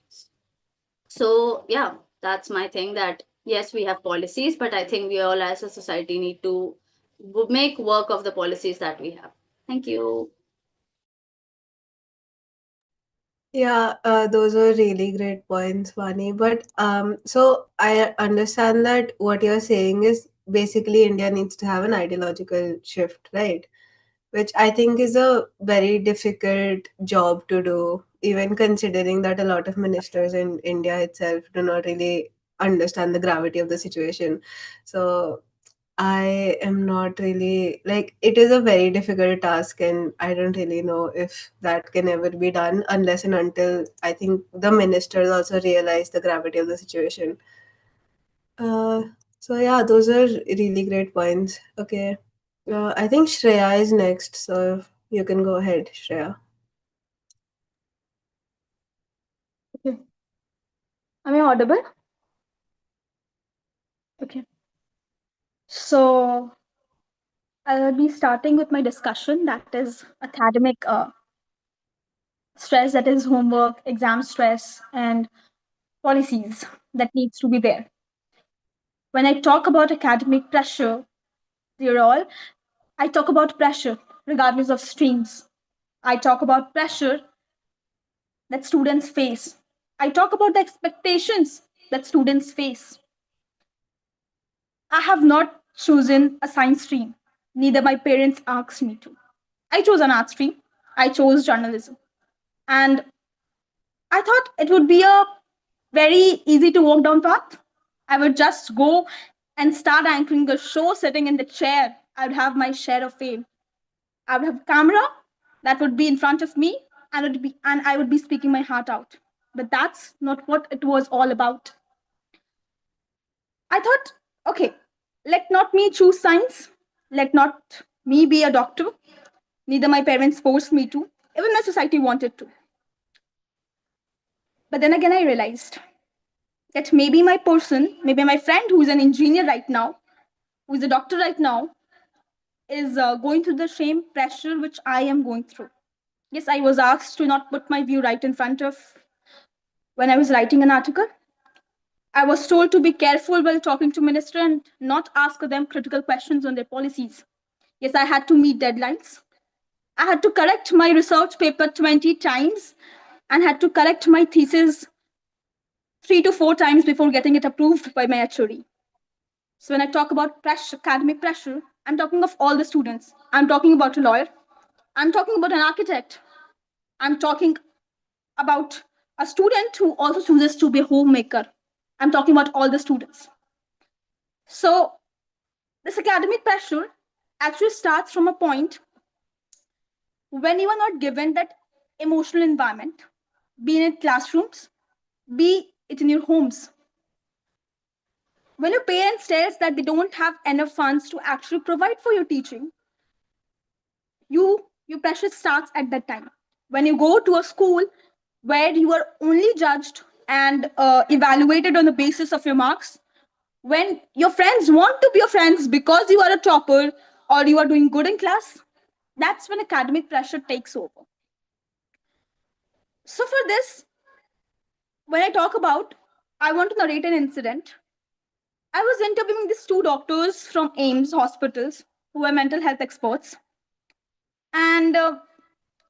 So yeah, that's my thing, that yes, we have policies, but I think we all as a society need to make work of the policies that we have. Thank you. Yeah, those are really great points, Vani. But so I understand that what you're saying is basically India needs to have an ideological shift, right? Which I think is a very difficult job to do, even considering that a lot of ministers in India itself do not really understand the gravity of the situation. So I am not really like it is a very difficult task, and I don't really know if that can ever be done unless and until I think the ministers also realize the gravity of the situation. Uh, so yeah, those are really great points. Okay. I think Shreya is next, so you can go ahead, Shreya. Okay. Am I audible? Okay. So I'll be starting with my discussion that is academic stress, that is homework, exam stress, and policies that needs to be there. When I talk about academic pressure, dear all, I talk about pressure regardless of streams. I talk about pressure that students face. I talk about the expectations that students face. I have not chosen a science stream. Neither my parents asked me to. I chose an art stream. I chose journalism. And I thought it would be a very easy to walk down path. I would just go and start anchoring a show sitting in the chair. I would have my share of fame. I would have a camera that would be in front of me and I would be speaking my heart out. But that's not what it was all about. I thought, okay, let not me choose science. Let not me be a doctor. Neither my parents forced me to. Even my society wanted to. But then again, I realized that maybe my friend who's an engineer right now, who's a doctor right now, is going through the same pressure which I am going through. Yes, I was asked to not put my view right in front of when I was writing an article. I was told to be careful while talking to minister and not ask them critical questions on their policies. Yes, I had to meet deadlines. I had to correct my research paper 20 times and had to correct my thesis 3 to 4 times before getting it approved by my HOD. So when I talk about pressure, academic pressure, I'm talking of all the students. I'm talking about a lawyer. I'm talking about an architect. I'm talking about a student who also chooses to be a homemaker. I'm talking about all the students. So this academic pressure actually starts from a point when you are not given that emotional environment, be it in classrooms, be it in your homes. When your parents tells that they don't have enough funds to actually provide for your teaching, your pressure starts at that time. When you go to a school where you are only judged and evaluated on the basis of your marks, when your friends want to be your friends because you are a topper or you are doing good in class, that's when academic pressure takes over. So for this, when I talk about, I want to narrate an incident. I was interviewing these two doctors from AIMS hospitals who are mental health experts. And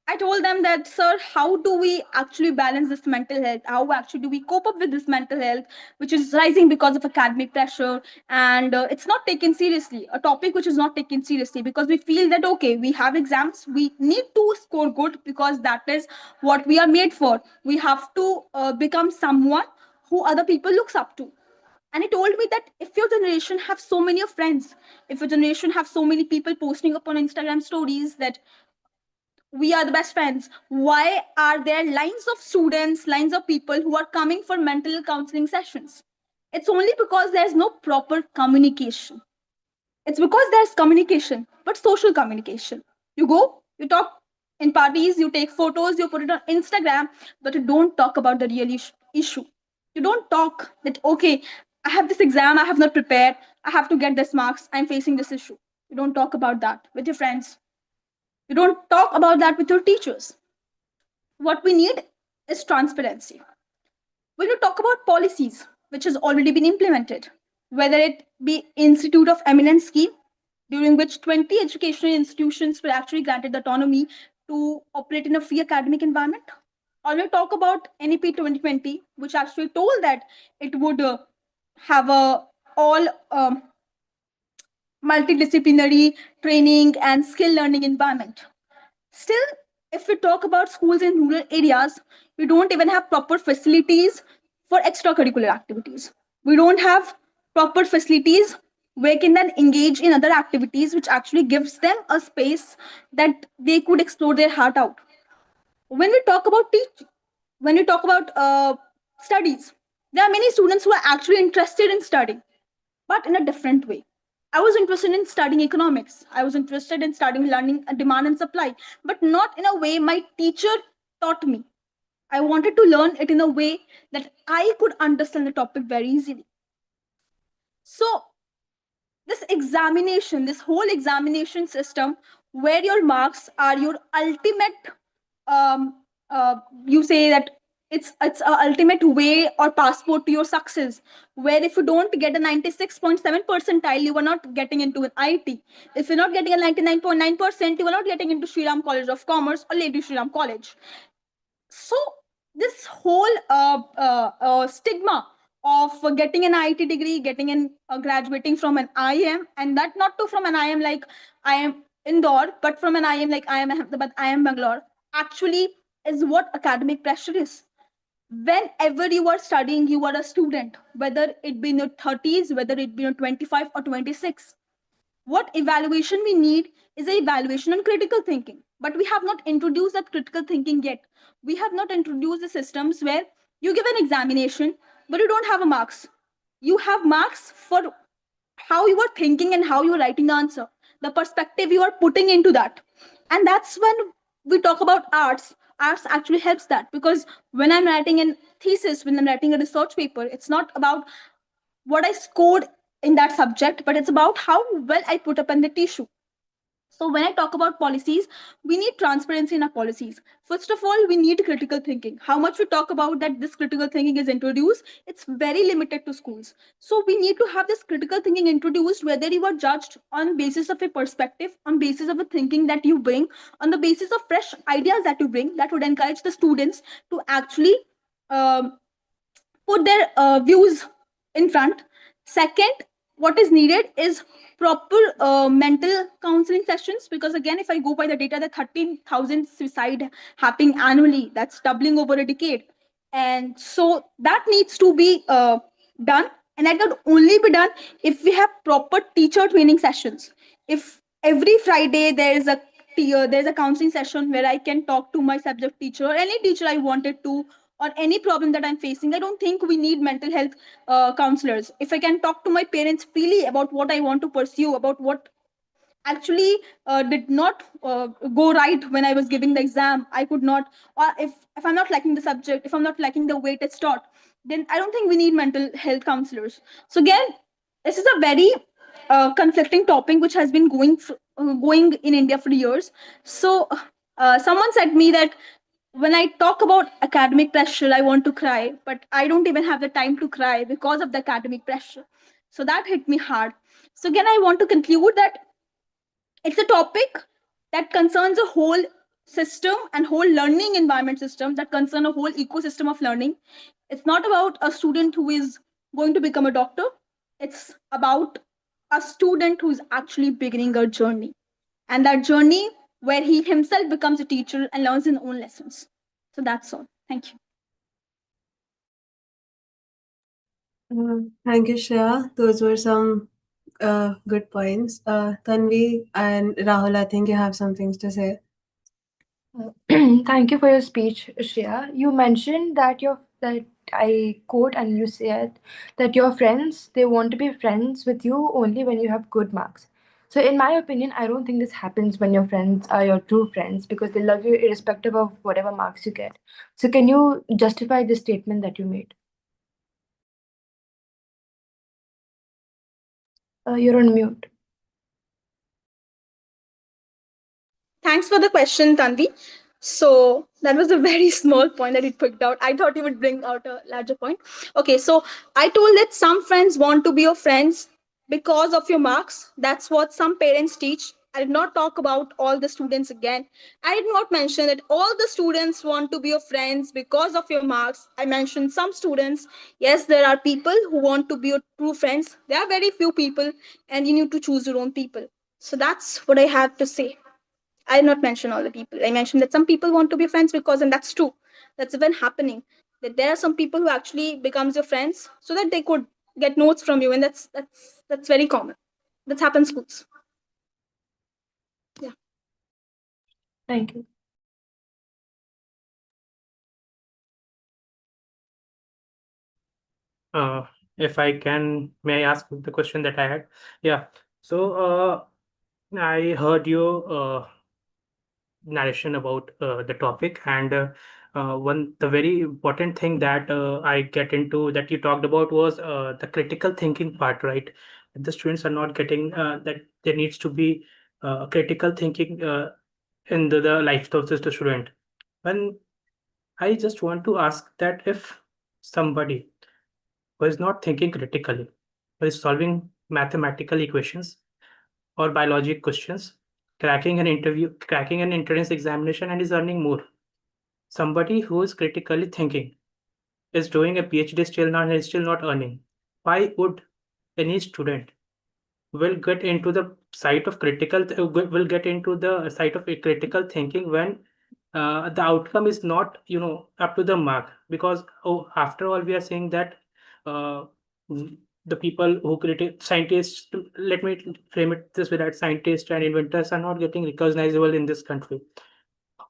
I told them that, sir, how do we actually balance this mental health? How actually do we cope up with this mental health, which is rising because of academic pressure? And it's not taken seriously, a topic which is not taken seriously because we feel that, okay, we have exams, we need to score good because that is what we are made for. We have to become someone who other people looks up to. And he told me that if your generation have so many of friends, if your generation have so many people posting up on Instagram stories that we are the best friends, why are there lines of students, lines of people who are coming for mental counseling sessions? It's only because there's no proper communication. It's because there's communication, but social communication. You go, you talk in parties, you take photos, you put it on Instagram, but you don't talk about the real issue. You don't talk that, okay, I have this exam, I have not prepared, I have to get this marks, I'm facing this issue. You don't talk about that with your friends. You don't talk about that with your teachers. What we need is transparency. When you talk about policies which has already been implemented, whether it be Institute of Eminence scheme, during which 20 educational institutions were actually granted the autonomy to operate in a free academic environment, or we talk about NEP 2020, which actually told that it would have a all multidisciplinary training and skill learning environment. Still, if we talk about schools in rural areas, we don't even have proper facilities for extracurricular activities. We don't have proper facilities where they can then engage in other activities which actually gives them a space that they could explore their heart out. When we talk about when we talk about studies, there are many students who are actually interested in studying, but in a different way. I was interested in studying economics. I was interested in studying learning demand and supply, but not in a way my teacher taught me. I wanted to learn it in a way that I could understand the topic very easily. So, this examination, this whole examination system, where your marks are your ultimate, um, you say that it's a ultimate way or passport to your success, where if you don't get a 96.7 percentile, you are not getting into an IT. If you're not getting a 99.9%, you are not getting into Shriram College of Commerce or Lady Shriram College. So this whole stigma of getting an IT degree, getting an graduating from an IM, and that not to from an IM like I am Indore, but from an IM like I am Ahmedabad, I am Bangalore, actually is what academic pressure is. Whenever you are studying, you are a student, whether it be in your 30s, whether it be in your 25 or 26. What evaluation we need is a evaluation on critical thinking, but we have not introduced that critical thinking yet. We have not introduced the systems where you give an examination but you don't have a marks. You have marks for how you are thinking and how you are writing the answer, the perspective you are putting into that. And that's when we talk about arts actually helps that, because when I'm writing a thesis, when I'm writing a research paper, it's not about what I scored in that subject, but it's about how well I put up in the tissue. So when I talk about policies, we need transparency in our policies. First of all, we need critical thinking. How much we talk about that this critical thinking is introduced, it's very limited to schools. So we need to have this critical thinking introduced, whether you are judged on basis of a perspective, on basis of a thinking that you bring, on the basis of fresh ideas that you bring, that would encourage the students to actually um, put their views in front. Second, what is needed is proper mental counseling sessions, because again, if I go by the data, that 13,000 suicide happening annually, that's doubling over a decade. And so that needs to be done, and that can only be done if we have proper teacher training sessions. If every Friday there's a counseling session where I can talk to my subject teacher or any teacher I wanted to, or any problem that I'm facing. I don't think we need mental health counselors. If I can talk to my parents freely about what I want to pursue, about what actually did not go right when I was giving the exam, I could not, or if I'm not liking the subject, if I'm not liking the way it's taught, then I don't think we need mental health counselors. So again, this is a very conflicting topic which has been going in India for years. So someone said me that when I talk about academic pressure, I want to cry, but I don't even have the time to cry because of the academic pressure. So that hit me hard. So again, I want to conclude that it's a topic that concerns a whole system and whole learning environment system, that concern a whole ecosystem of learning. It's not about a student who is going to become a doctor. It's about a student who's actually beginning a journey, and that journey where he himself becomes a teacher and learns his own lessons. So that's all. Thank you. Thank you, Shreya. Those were some good points. Tanvi and Rahul, I think you have some things to say. Thank you for your speech, Shreya. You mentioned that I quote, and you said that your friends, they want to be friends with you only when you have good marks. So in my opinion, I don't think this happens when your friends are your true friends, because they love you irrespective of whatever marks you get. So can you justify this statement that you made? You're on mute. Thanks for the question, Tanvi. So that was a very small point that you picked out. I thought you would bring out a larger point. Okay, so I told that some friends want to be your friends because of your marks. That's what some parents teach. I did not talk about all the students again. I did not mention that all the students want to be your friends because of your marks. I mentioned some students. Yes, there are people who want to be your true friends. There are very few people, and you need to choose your own people. So that's what I have to say. I did not mention all the people. I mentioned that some people want to be friends because, and that's true. That's even happening. That there are some people who actually becomes your friends so that they could get notes from you, and that's very common. That's happened in schools. Yeah. Thank you. If I can, may I ask the question that I had? Yeah. So I heard your narration about the topic, and one the very important thing that I get into that you talked about was the critical thinking part, right? the students are not getting that there needs to be critical thinking in the life of the student. When I just want to ask that if somebody who is not thinking critically, who is solving mathematical equations or biologic questions, cracking an entrance examination and is earning more. Somebody who is critically thinking is doing a PhD still not and is still not earning. Why would any student will get into the site of will get into the site of critical thinking when the outcome is not up to the mark? Because after all we are saying that uh, the people who create scientists, let me frame it this way, that scientists and inventors are not getting recognizable in this country.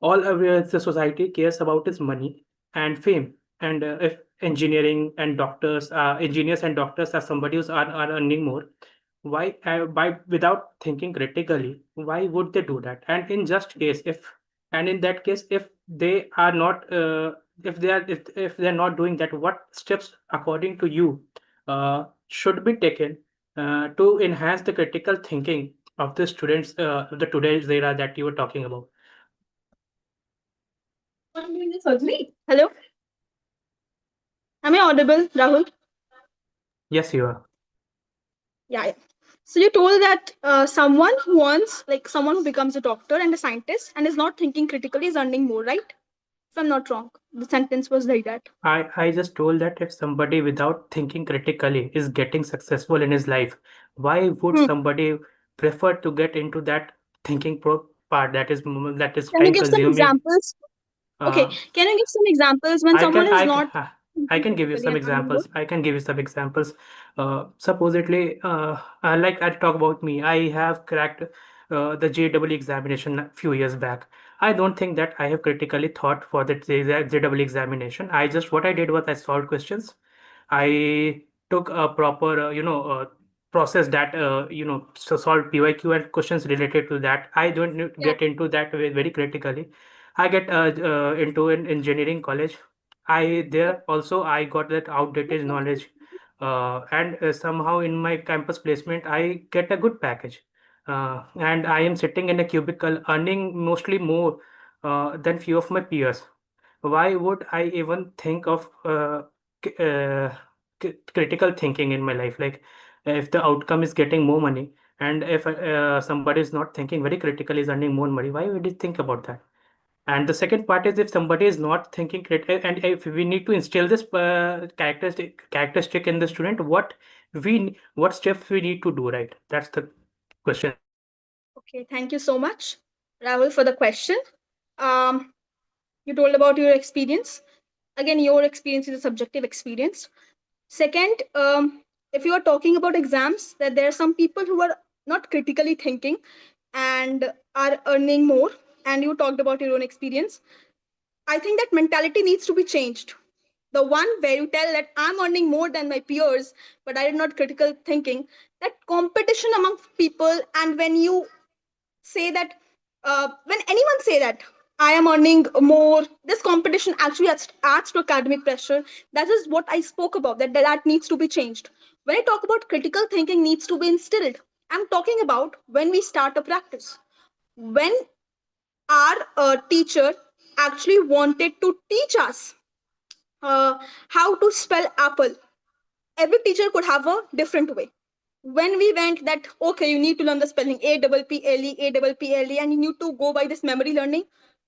All aware the society cares about is money and fame. And if engineers and doctors are somebody are earning more, why by without thinking critically, why would they do that? And in just case if and in that case, if they are not if they are not doing that, what steps according to you should be taken to enhance the critical thinking of the students of the today's era that you were talking about? I'm doing the surgery. Hello, am I audible, Rahul? Yes, you are. Yeah, yeah. So you told that someone who wants, like someone who becomes a doctor and a scientist and is not thinking critically is earning more, right? If I'm not wrong, the sentence was like that. I just told that if somebody without thinking critically is getting successful in his life, why would Hmm. somebody prefer to get into that thinking part that is Can you time give some consuming? examples? Okay, Uh, can you give some examples when I someone can is I not ca- I thinking can give you critically some and earning more? examples. I can give you some examples. Supposedly, like I talk about me, I have cracked the JEE examination a few years back. I don't think that I have critically thought for the JEE examination. I just what I did was I solved questions. I took a proper process that solve PYQ and questions related to that. I don't Yeah. get into that very critically. I get into an engineering college. I there also I got that outdated knowledge, and somehow in my campus placement I get a good package, and I am sitting in a cubicle earning mostly more than few of my peers. Why would I even think of c- uh, critical thinking in my life? Like if the outcome is getting more money, and if somebody is not thinking very critically, is earning more money, why would you think about that? And the second part is if somebody is not thinking critical, and if we need to instill this characteristic in the student, what steps we need to do, right? That's the question. Okay, thank you so much, Rahul, for the question. Um, you told about your experience. Again, your experience is a subjective experience. Second, if you are talking about exams, that there are some people who are not critically thinking and are earning more, and you talked about your own experience. I think that mentality needs to be changed. The one where you tell that I'm earning more than my peers, but I did not critical thinking, that competition among people, and when you say that when anyone say that I am earning more, this competition actually adds to academic pressure. That is what I spoke about, that needs to be changed. When I talk about critical thinking needs to be instilled, I'm talking about when we start a practice, when our teacher actually wanted to teach us how to spell apple. Every teacher could have a different way. When we went that, okay, you need to learn the spelling A-double-P-L-E, and you need to go by this memory learning,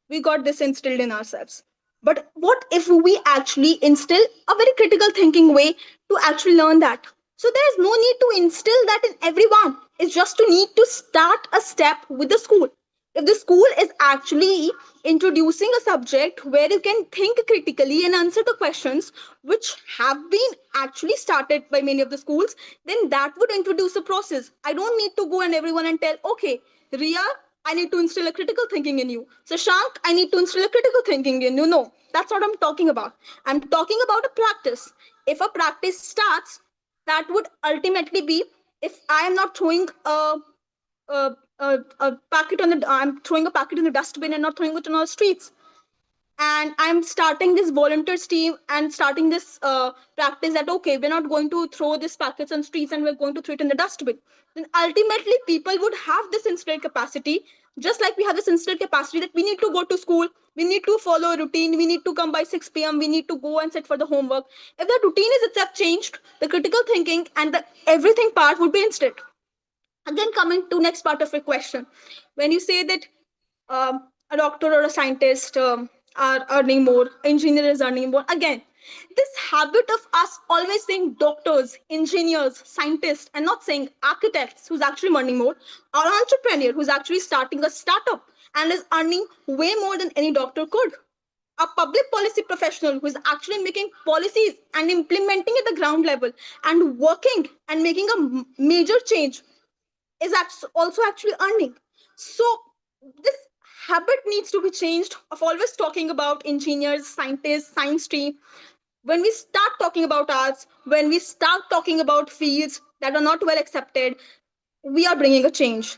we got this instilled in ourselves. But what if we actually instill a very critical thinking way to actually learn that? So there is no need to instill that in everyone. It's just to need to start a step with the school. If the school is actually introducing a subject where you can think critically and answer the questions which have been actually started by many of the schools, then that would introduce a process. I don't need to go and everyone and tell, okay, Ria, I need to instill a critical thinking in you. So Shank, I need to instill a critical thinking in you. No, that's what I'm talking about. I'm talking about a practice. If a practice starts, that would ultimately be, if I am not throwing a packet on the I'm throwing a packet in the dustbin and not throwing it on the streets. and I'm starting this volunteers team and starting this practice that okay, we're not going to throw this packets on streets and we're going to throw it in the dustbin. Then ultimately people would have this instilled capacity, just like we have this instilled capacity that we need to go to school, we need to follow a routine, we need to come by 6 p.m., we need to go and sit for the homework. If the routine is itself changed, the critical thinking and the everything part would be instant. Again, coming to next part of your question, when you say that a doctor or a scientist are earning more, engineer is earning more. Again, this habit of us always saying doctors, engineers, scientists, and not saying architects who's actually earning more, or entrepreneur who's actually starting a startup and is earning way more than any doctor could. A public policy professional who is actually making policies and implementing at the ground level and working and making a major change is also actually earning. So this habit needs to be changed of always talking about engineers, scientists, science stream. When we start talking about arts, when we start talking about fields that are not well accepted, we are bringing a change.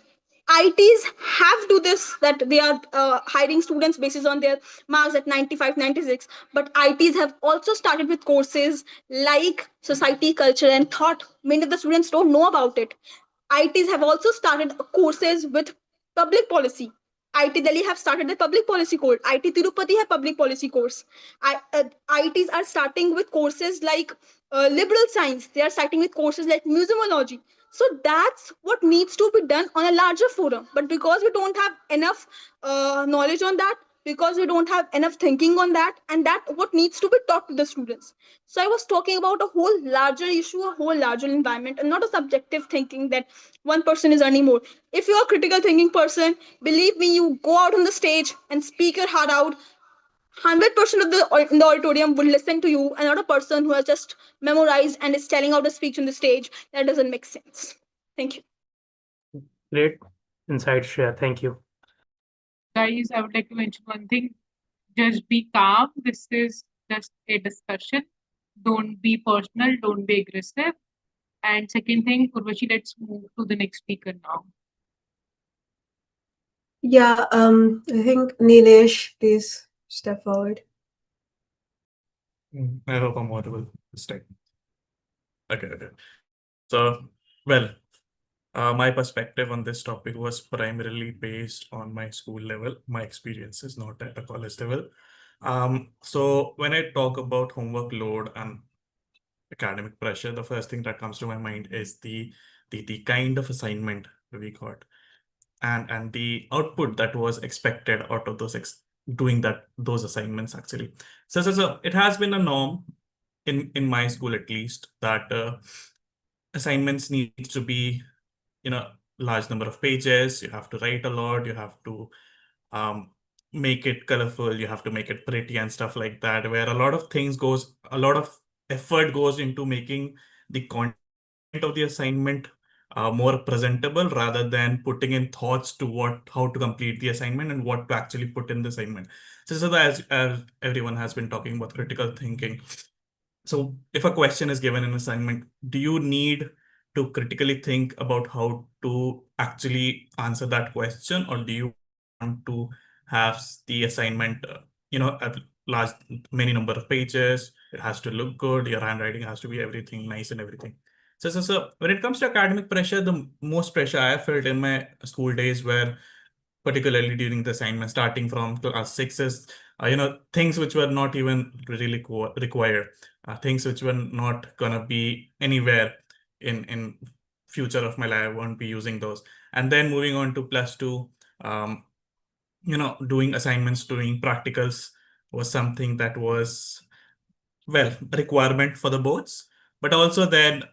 ITs have do this, that they are hiring students basis on their marks at 95, 96. But ITs have also started with courses like society, culture, and thought. Many of the students don't know about it. ITs have also started courses with public policy. IT Delhi have started the public policy course. IT Tirupati have public policy course. ITs are starting with courses like liberal science. They are starting with courses like museumology. So that's what needs to be done on a larger forum. But because we don't have enough knowledge on that, because we don't have enough thinking on that, and that what needs to be taught to the students. So I was talking about a whole larger issue, a whole larger environment, and not a subjective thinking that one person is earning more. If you're a critical thinking person, believe me, you go out on the stage and speak your heart out. 100% of the in the auditorium would listen to you, and not a person who has just memorized and is telling out a speech on the stage. That doesn't make sense. Thank you. Great insight, Shreya. Thank you. Guys, I would like to mention one thing. Just be calm. This is just a discussion. Don't be personal. Don't be aggressive. And second thing, Urvashi, let's move to the next speaker now. Yeah, I think Nilesh, please step forward. I hope I'm audible this time. Okay. So, well, my perspective on this topic was primarily based on my school level, my experiences, not at a college level. So when I talk about homework load and academic pressure, the first thing that comes to my mind is the kind of assignment we got and the output that was expected out of doing those assignments actually. So it has been a norm in my school at least that assignments needs to be large number of pages. You have to write a lot. You have to um, make it colorful. You have to make it pretty and stuff like that. Where a lot of effort goes into making the content of the assignment more presentable rather than putting in thoughts to how to complete the assignment and what to actually put in the assignment. As everyone has been talking about critical thinking. So if a question is given in assignment, do you need to critically think about how to actually answer that question, or do you want to have the assignment, a large, many number of pages? It has to look good. Your handwriting has to be everything nice and everything. So when it comes to academic pressure, the most pressure I felt in my school days were particularly during the assignment, starting from class sixes, things which were not even really required, things which were not gonna be anywhere in future of my life. I won't be using those. And then moving on to plus two, um, doing assignments, doing practicals was something that was, well, requirement for the boards, but also then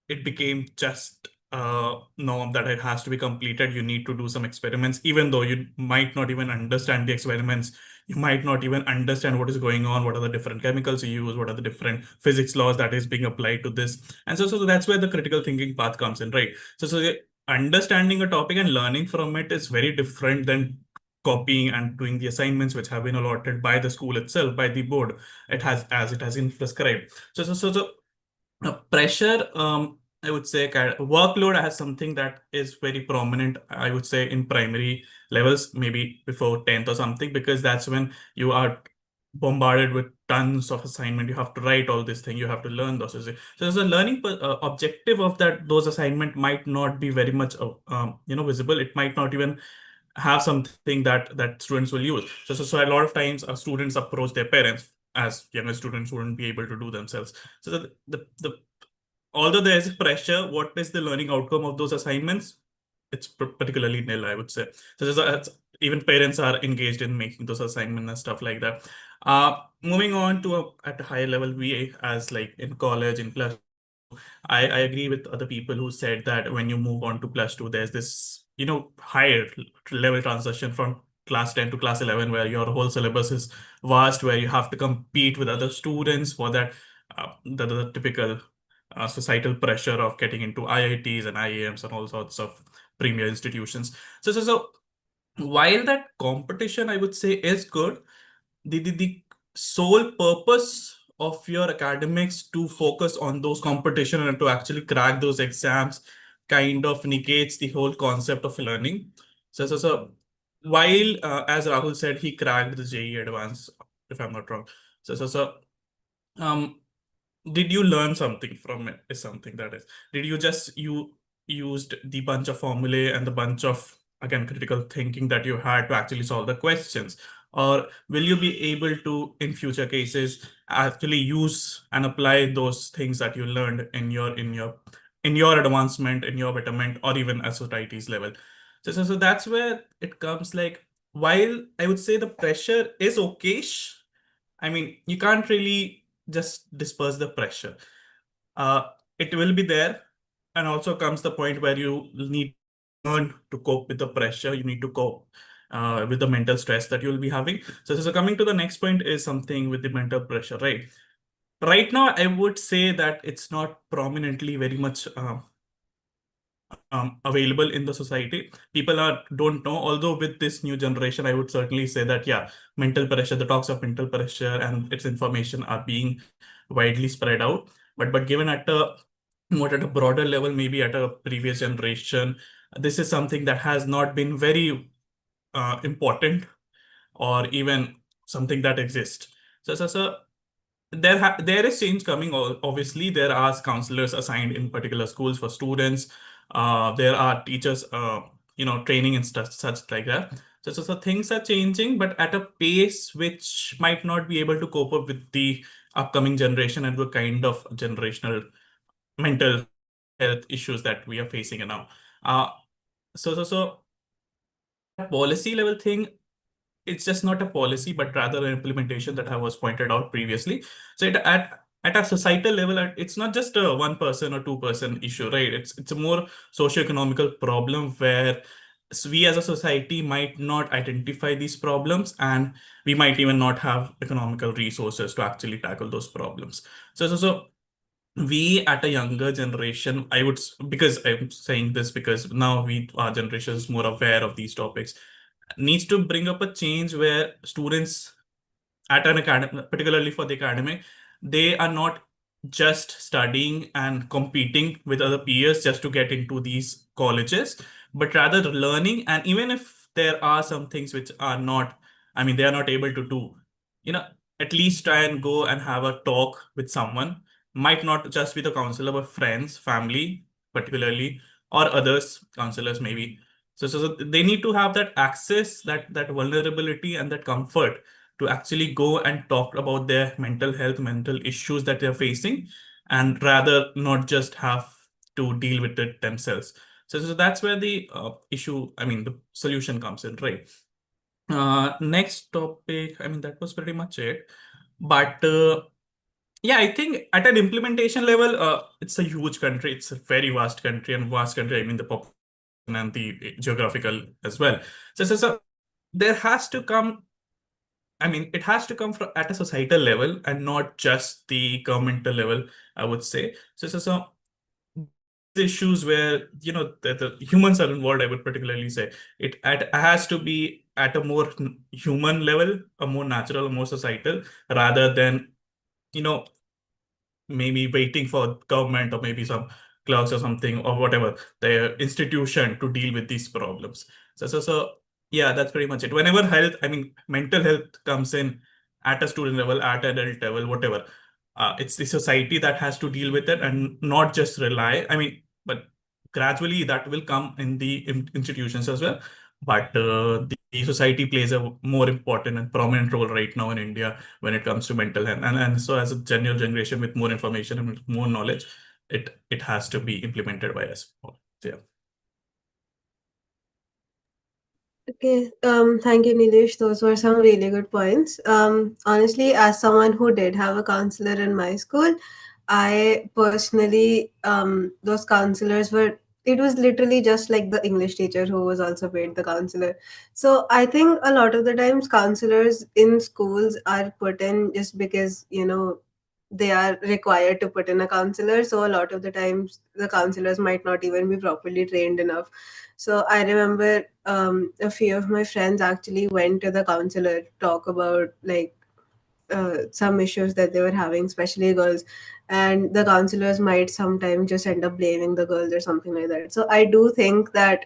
it became just a norm that it has to be completed. You need to do some experiments, even though you might not even understand the experiments. You might not even understand what is going on, what are the different chemicals you use, what are the different physics laws that is being applied to this. And so that's where the critical thinking path comes in, right? So understanding a topic and learning from it is very different than copying and doing the assignments which have been allotted by the school itself, by the board. It has, as it has been prescribed. So pressure I would say workload as something that is very prominent, I would say, in primary levels, maybe before 10th or something, because that's when you are bombarded with tons of assignment. You have to write all this thing, you have to learn those. So the learning objective of those assignment might not be very much visible. It might not even have something that students will use. So a lot of times students approach their parents, as younger students wouldn't be able to do themselves. So the although there is pressure, what is the learning outcome of those assignments? It's particularly nil, I would say. So even parents are engaged in making those assignments and stuff like that. Moving on to at a higher level, we as like in college, in plus I agree with other people who said that when you move on to plus two, there's this, higher level transition from class 10 to class 11, where your whole syllabus is vast, where you have to compete with other students for that, the typical societal pressure of getting into IITs and IIMs and all sorts of premier institutions. So while that competition, I would say, is good, the sole purpose of your academics to focus on those competition and to actually crack those exams kind of negates the whole concept of learning. So while as Rahul said, he cracked the JEE advance, if I'm not wrong. So um did you learn something from it, is something that is, did you just you used the bunch of formulae and the bunch of, again, critical thinking that you had to actually solve the questions, or will you be able to in future cases actually use and apply those things that you learned in your advancement, in your betterment, or even at society's level? So that's where it comes, like, while I would say the pressure is okayish, I mean, you can't really just disperse the pressure. Uh, it will be there, and also comes the point where you need to learn to cope with the pressure. You need to cope with the mental stress that you'll be having. So coming to the next point is something with the mental pressure, right? Right now, I would say that it's not prominently very much available in the society. People are don't know. Although with this new generation, I would certainly say that, yeah, mental pressure, the talks of mental pressure and its information are being widely spread out. But given at a more at a broader level, maybe at a previous generation, this is something that has not been very important, or even something that exists. So there is change coming. Obviously, there are counselors assigned in particular schools for students. There are teachers, training and stuff such like that. So things are changing, but at a pace which might not be able to cope up with the upcoming generation and the kind of generational mental health issues that we are facing now. Uh, so at a policy level thing, it's just not a policy, but rather an implementation that I was pointed out previously. So at a societal level, it's not just a one person or two-person issue, right? It's a more socio-economical problem where we as a society might not identify these problems, and we might even not have economical resources to actually tackle those problems. So we at a younger generation, because I'm saying this because now our generation is more aware of these topics, needs to bring up a change where students at an academy, particularly for the academy, they are not just studying and competing with other peers just to get into these colleges, but rather learning. And even if there are some things which are not, I mean, they are not able to do, you know, at least try and go and have a talk with someone, might not just be the counselor, but friends, family, particularly, or others, counselors maybe. So they need to have that access, that vulnerability, and that comfort to actually go and talk about their mental health, mental issues that they're facing, and rather not just have to deal with it themselves. So that's where the issue, I mean, the solution comes in, right? Next topic, I mean, that was pretty much it. But yeah, I think at an implementation level, it's a huge country. It's a very vast country, and vast country, I mean, the population and the geographical as well. So there has to come, I mean, it has to come from at a societal level and not just the governmental level, I would say. So issues where, the humans are involved, I would particularly say has to be at a more human level, a more natural, more societal, rather than, you know, maybe waiting for government or maybe some clerks or something or whatever, the institution to deal with these problems. So yeah, that's pretty much it. Whenever mental health comes in at a student level, at adult level, whatever, it's the society that has to deal with it and not just rely. But gradually that will come in the institutions as well. But the society plays a more important and prominent role right now in India when it comes to mental health. And so as a general generation with more information and with more knowledge, it has to be implemented by us. So, yeah. Okay, thank you, Nilesh. Those were some really good points. Honestly, as someone who did have a counselor in my school, I personally, those counselors were, it was literally just like the English teacher who was also paid the counselor. So I think a lot of the times counselors in schools are put in just because, they are required to put in a counselor. So a lot of the times the counselors might not even be properly trained enough. So I remember a few of my friends actually went to the counselor to talk about like some issues that they were having, especially girls. And the counselors might sometimes just end up blaming the girls or something like that. So I do think that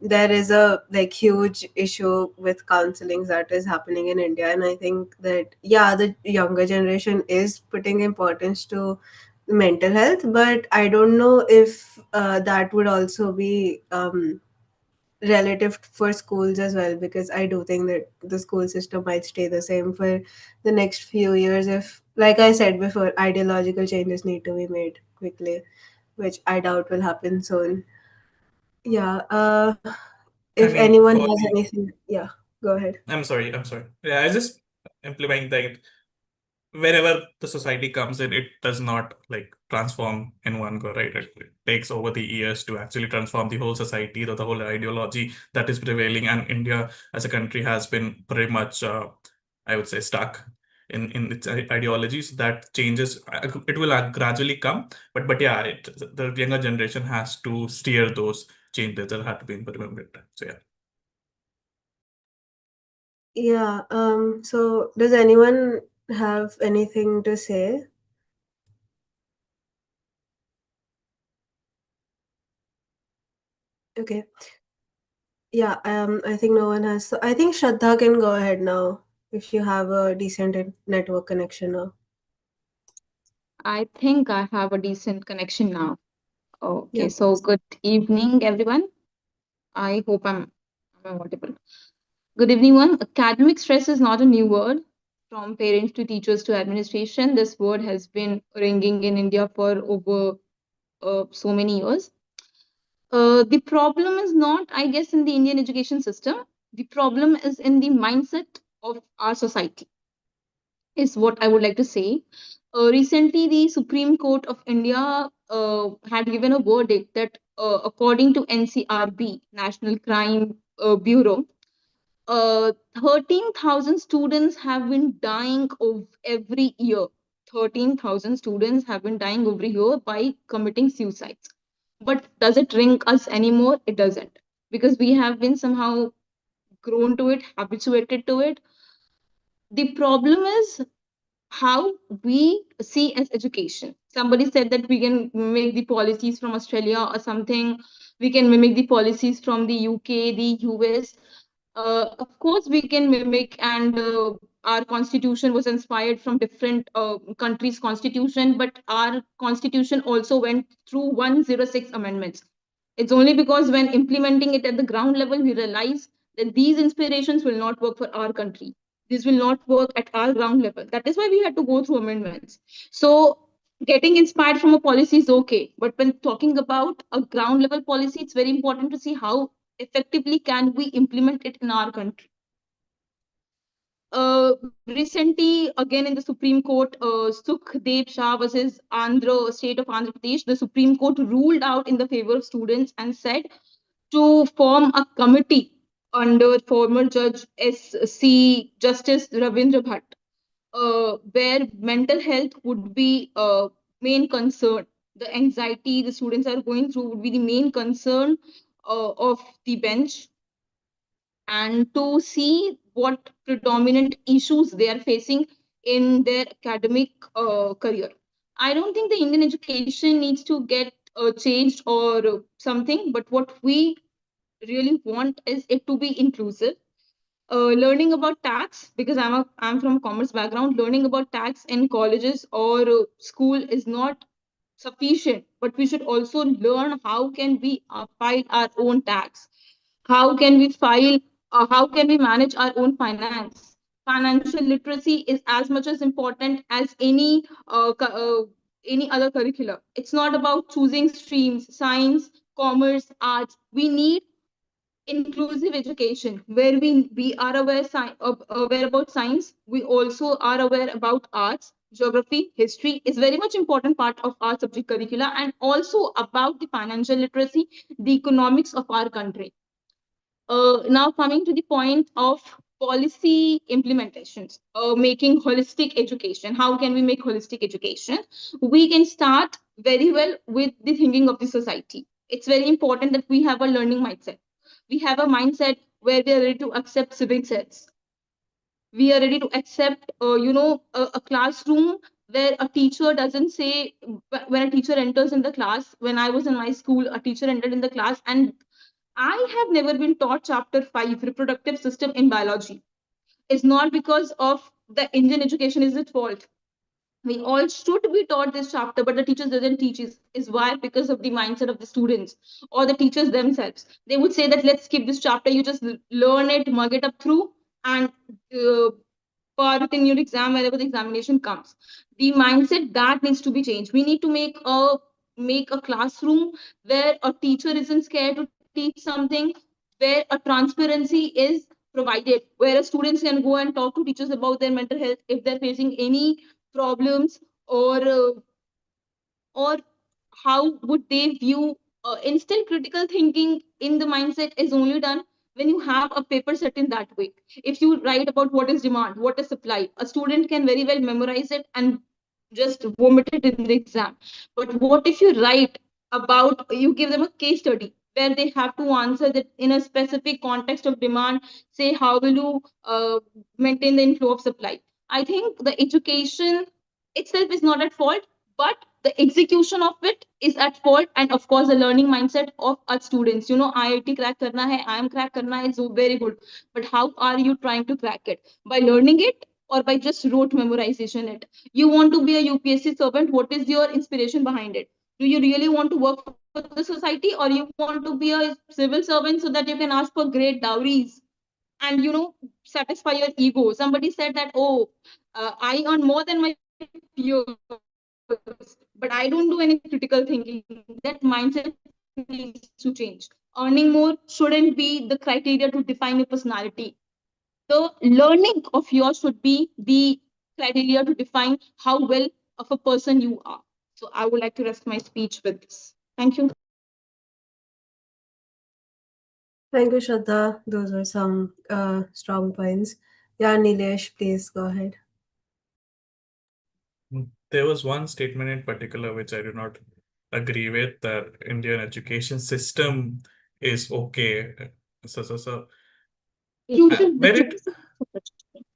there is a like huge issue with counseling that is happening in India, and I think that yeah, the younger generation is putting importance to mental health, but I don't know if that would also be relative for schools as well, because I do think that the school system might stay the same for the next few years if, like I said before, ideological changes need to be made quickly, which I doubt will happen soon. Yeah. If anyone For has the anything, yeah, go ahead. I'm sorry. Yeah, I just implying that wherever the society comes in, it does not like transform in one go, right? It takes over the years to actually transform the whole society, the whole ideology that is prevailing. And India as a country has been pretty much, I would say, stuck in its ideologies. That changes, it will gradually come. But yeah, the younger generation has to steer those changes that have to be implemented. So yeah. Yeah. So does anyone have anything to say? Okay. Yeah. I think no one has. So I think Shraddha can go ahead now if you have a decent network connection now. I think I have a decent connection now. Yeah. Okay, so good evening, everyone. I hope I'm audible. Good evening, one. Academic stress is not a new word. From parents to teachers to administration, this word has been ringing in India for over so many years. The problem is not, I guess, in the Indian education system. The problem is in the mindset of our society, is what I would like to say. Recently, the Supreme Court of India had given a verdict that, according to NCRB, National Crime Bureau, 13,000 students have been dying of every year. 13,000 students have been dying every year by committing suicides. But does it ring us anymore? It doesn't. Because we have been somehow grown to it, habituated to it. The problem is how we see as education. Somebody said that we can mimic the policies from Australia or something. We can mimic the policies from the UK, the US. Of course, we can mimic, and our constitution was inspired from different countries' constitution, but our constitution also went through 106 amendments. It's only because when implementing it at the ground level, we realize that these inspirations will not work for our country. This will not work at our ground level. That is why we had to go through amendments. So getting inspired from a policy is okay, but when talking about a ground level policy, it's very important to see how effectively can we implement it in our country. Recently, again in the Supreme Court, Sukhdev Shah versus Andhra state of Andhra Pradesh, the Supreme Court ruled out in the favor of students and said to form a committee under former Judge S.C. Justice Ravindra Bhatt, where mental health would be a main concern. The anxiety the students are going through would be the main concern of the bench, and to see what predominant issues they are facing in their academic career. I don't think the Indian education needs to get changed or something, but what we really want is it to be inclusive. Learning about tax, because I'm from a commerce background, learning about tax in colleges or school is not sufficient, but we should also learn how can we file our own tax, how can we file, how can we manage our own finance. Financial literacy is as much as important as any other curricula. It's not about choosing streams, science, commerce, arts. We need inclusive education where we are aware about science. We also are aware about arts. Geography, history is very much important part of our subject curricula, and also about the financial literacy, the economics of our country. Now coming to the point of policy implementations, making holistic education. How can we make holistic education? We can start very well with the thinking of the society. It's very important that we have a learning mindset. We have a mindset where we are ready to accept civic sets. We are ready to accept, a classroom where a teacher doesn't say, when a teacher enters in the class, when I was in my school, a teacher entered in the class and I have never been taught chapter 5, reproductive system in biology. It's not because of the Indian education is its fault. We all should be taught this chapter, but the teachers doesn't teach is why? Because of the mindset of the students or the teachers themselves. They would say that let's skip this chapter, you just learn it, mug it up through, and part it in your exam whenever the examination comes. The mindset that needs to be changed. We need to make a classroom where a teacher isn't scared to teach something, where a transparency is provided, where students can go and talk to teachers about their mental health if they're facing any problems, or how would they view instant critical thinking in the mindset is only done when you have a paper set in that way. If you write about what is demand, what is supply, a student can very well memorize it and just vomit it in the exam. But what if you write about, you give them a case study where they have to answer that in a specific context of demand, say how will you maintain the inflow of supply. I think the education itself is not at fault, but the execution of it is at fault, and of course the learning mindset of our students. IIT crack karna hai, IIM crack karna hai, is very good, but how are you trying to crack it? By learning it or by just rote memorization it? You want to be a UPSC servant, what is your inspiration behind it? Do you really want to work for the society, or you want to be a civil servant so that you can ask for great dowries and satisfy your ego? Somebody said that, oh, I earn more than my peers, but I don't do any critical thinking. That mindset needs to change. Earning more shouldn't be the criteria to define your personality. The learning of yours should be the criteria to define how well of a person you are. So I would like to rest my speech with this. Thank you. Thank you, Shraddha. Those were some strong points. Yeah, Nilesh, please go ahead. There was one statement in particular which I do not agree with, that Indian education system is okay. So where it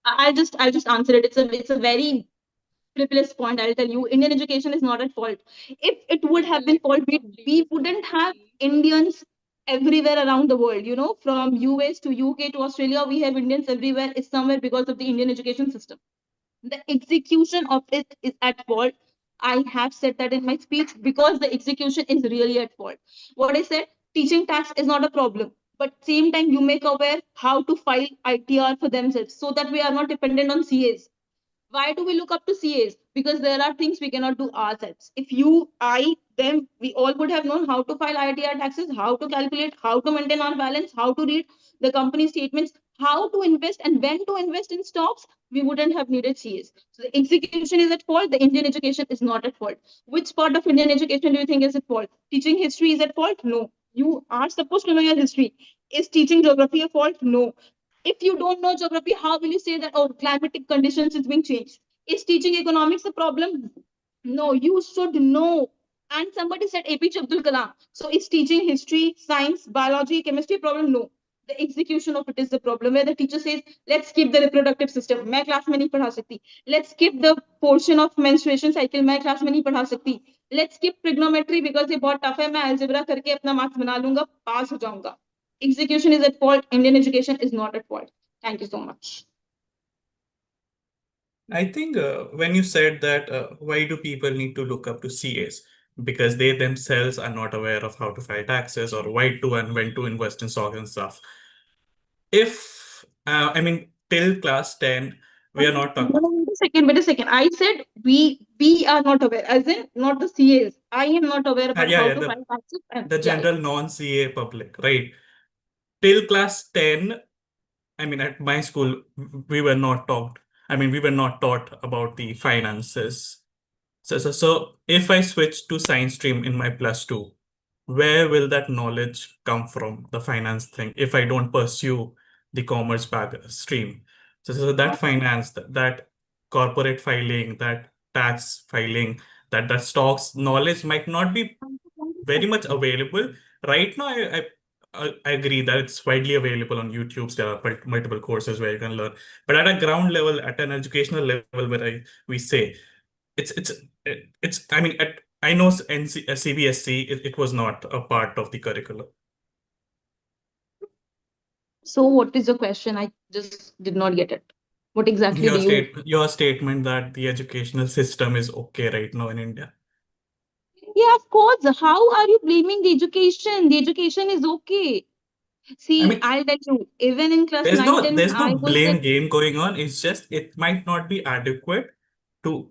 I'll just answer it. It's a very frivolous point. I'll tell you, Indian education is not at fault. If it would have been fault, we wouldn't have Indians everywhere around the world. From US to UK to Australia, we have Indians everywhere. It's somewhere because of the Indian education system. The execution of it is at fault. I have said that in my speech because the execution is really at fault. What I said, teaching tax is not a problem, but same time you make aware how to file ITR for themselves so that we are not dependent on CAs. Why do we look up to CAs? Because there are things we cannot do ourselves. If you, I, them, we all would have known how to file ITR taxes, how to calculate, how to maintain our balance, how to read the company statements, how to invest and when to invest in stocks, we wouldn't have needed CAs. So the execution is at fault. The Indian education is not at fault. Which part of Indian education do you think is at fault? Teaching history is at fault? No. You are supposed to know your history. Is teaching geography a fault? No. If you don't know geography, how will you say that, oh, climatic conditions is being changed? Is teaching economics a problem? No, you should know. And somebody said APJ Abdul Kalam. So is teaching history, science, biology, chemistry a problem? No. The execution of it is the problem, where the teacher says, let's skip the reproductive system. मैं class में नहीं पढ़ा सकती. Let's skip the portion of menstruation cycle. मैं class में नहीं पढ़ा सकती. लेट्स स्किप ट्रिग्नोमेट्री बिकॉज ये बहुत टफ है, मैं अलजेब्रा करके अपना मार्क्स बना लूंगा, पास हो जाऊंगा. Execution is at fault, Indian education is not at fault. Thank you so much. I think when you said that, why do people need to look up to CAs? Because they themselves are not aware of how to file taxes or why to and when to invest in stocks and stuff. If, I mean, till class 10, we are not talking. No, wait a second. I said we are not aware, as in not the CAs. I am not aware about Yeah, how yeah, to file taxes. the general non-CA public, right? Till class 10, I mean, at my school, we were not taught. I mean, we were not taught about the finances. So if I switch to science stream in my plus two, where will that knowledge come from, the finance thing, if I don't pursue the commerce back stream? So that finance, that corporate filing, that tax filing, that stocks knowledge might not be very much available. Right now, I agree that it's widely available on YouTube. There are multiple courses where you can learn. But at a ground level, at an educational level, where we say it's it's it's I mean I know CBSC, it was not a part of the curriculum. So what is your question? I just did not get it. What exactly do you? Your statement that the educational system is okay right now in India. Yeah, of course. How are you blaming the education? The education is okay. I See, mean, I'll tell you, even in class 9, 10, there's no I was blame like, game going on. It's just it might not be adequate to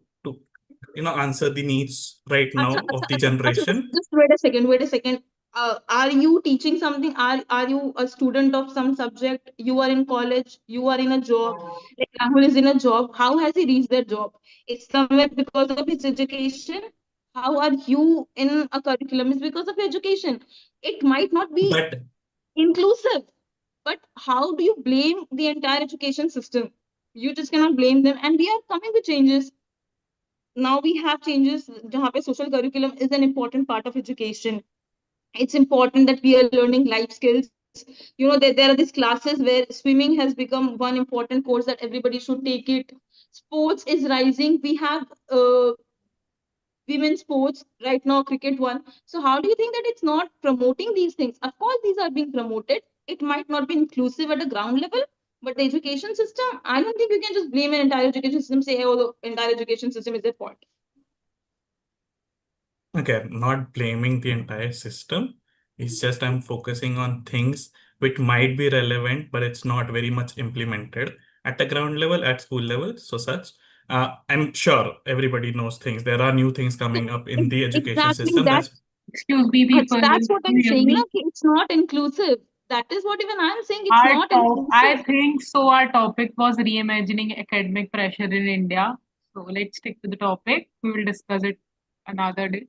answer the needs right Acha, now acha, of the acha, acha, generation. just wait a second, wait a second. Are you teaching something? Are you a student of some subject? You are in college, you are in a job. Like Rahul is in a job. How has he reached that job? It's somewhere because of his education. How are you in a curriculum? It's because of your education. It might not be But inclusive, but how do you blame the entire education system? You just cannot blame them. And we are coming with changes. Now we have changes जहाँ पे social curriculum is an important part of education. It's important that we are learning life skills. There are these classes where swimming has become one important course that everybody should take it. Sports is rising. We have women's sports right now, cricket one. So how do you think that it's not promoting these things? Of course these are being promoted. It might not be inclusive at a ground level, but the education system, I don't think you can just blame an entire education system, say, oh, the entire education system is at fault. okay, I'm not blaming the entire system. It's just I'm focusing on things which might be relevant, but it's not very much implemented at the ground level, at school level. So such. I'm sure everybody knows things. There are new things coming up in the education Exactly, system. that's Excuse me, people. that's what Do I'm you hear saying. Na, me? ki it's not inclusive. That is what even I'm saying. It's not I inclusive. think so. Our topic was reimagining academic pressure in India. So let's stick to the topic. We will discuss it another day.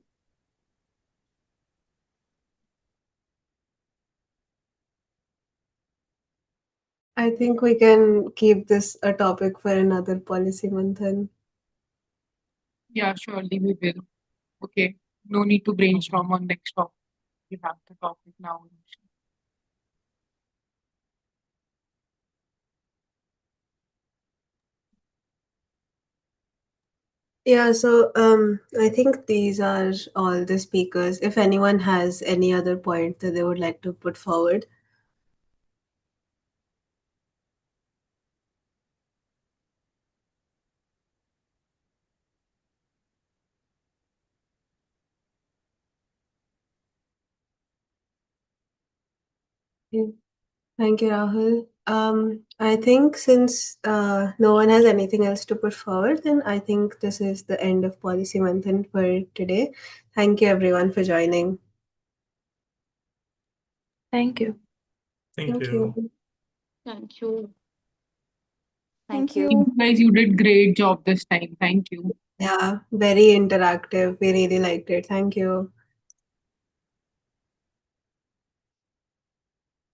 I think we can keep this a topic for another policy Manthan. Yeah, surely we will. Okay. No need to brainstorm on next topic. We have the topic now. Yeah, so I think these are all the speakers. If anyone has any other point that they would like to put forward. Okay. Thank you, Rahul. I think since no one has anything else to put forward, then I think this is the end of Policy Manthan for today. Thank you, everyone, for joining. Thank you. Thank Thank you. you. Thank you. Thank Thank you. you. Guys, you did great job this time. Thank you. Yeah, very interactive. We really liked it. Thank you.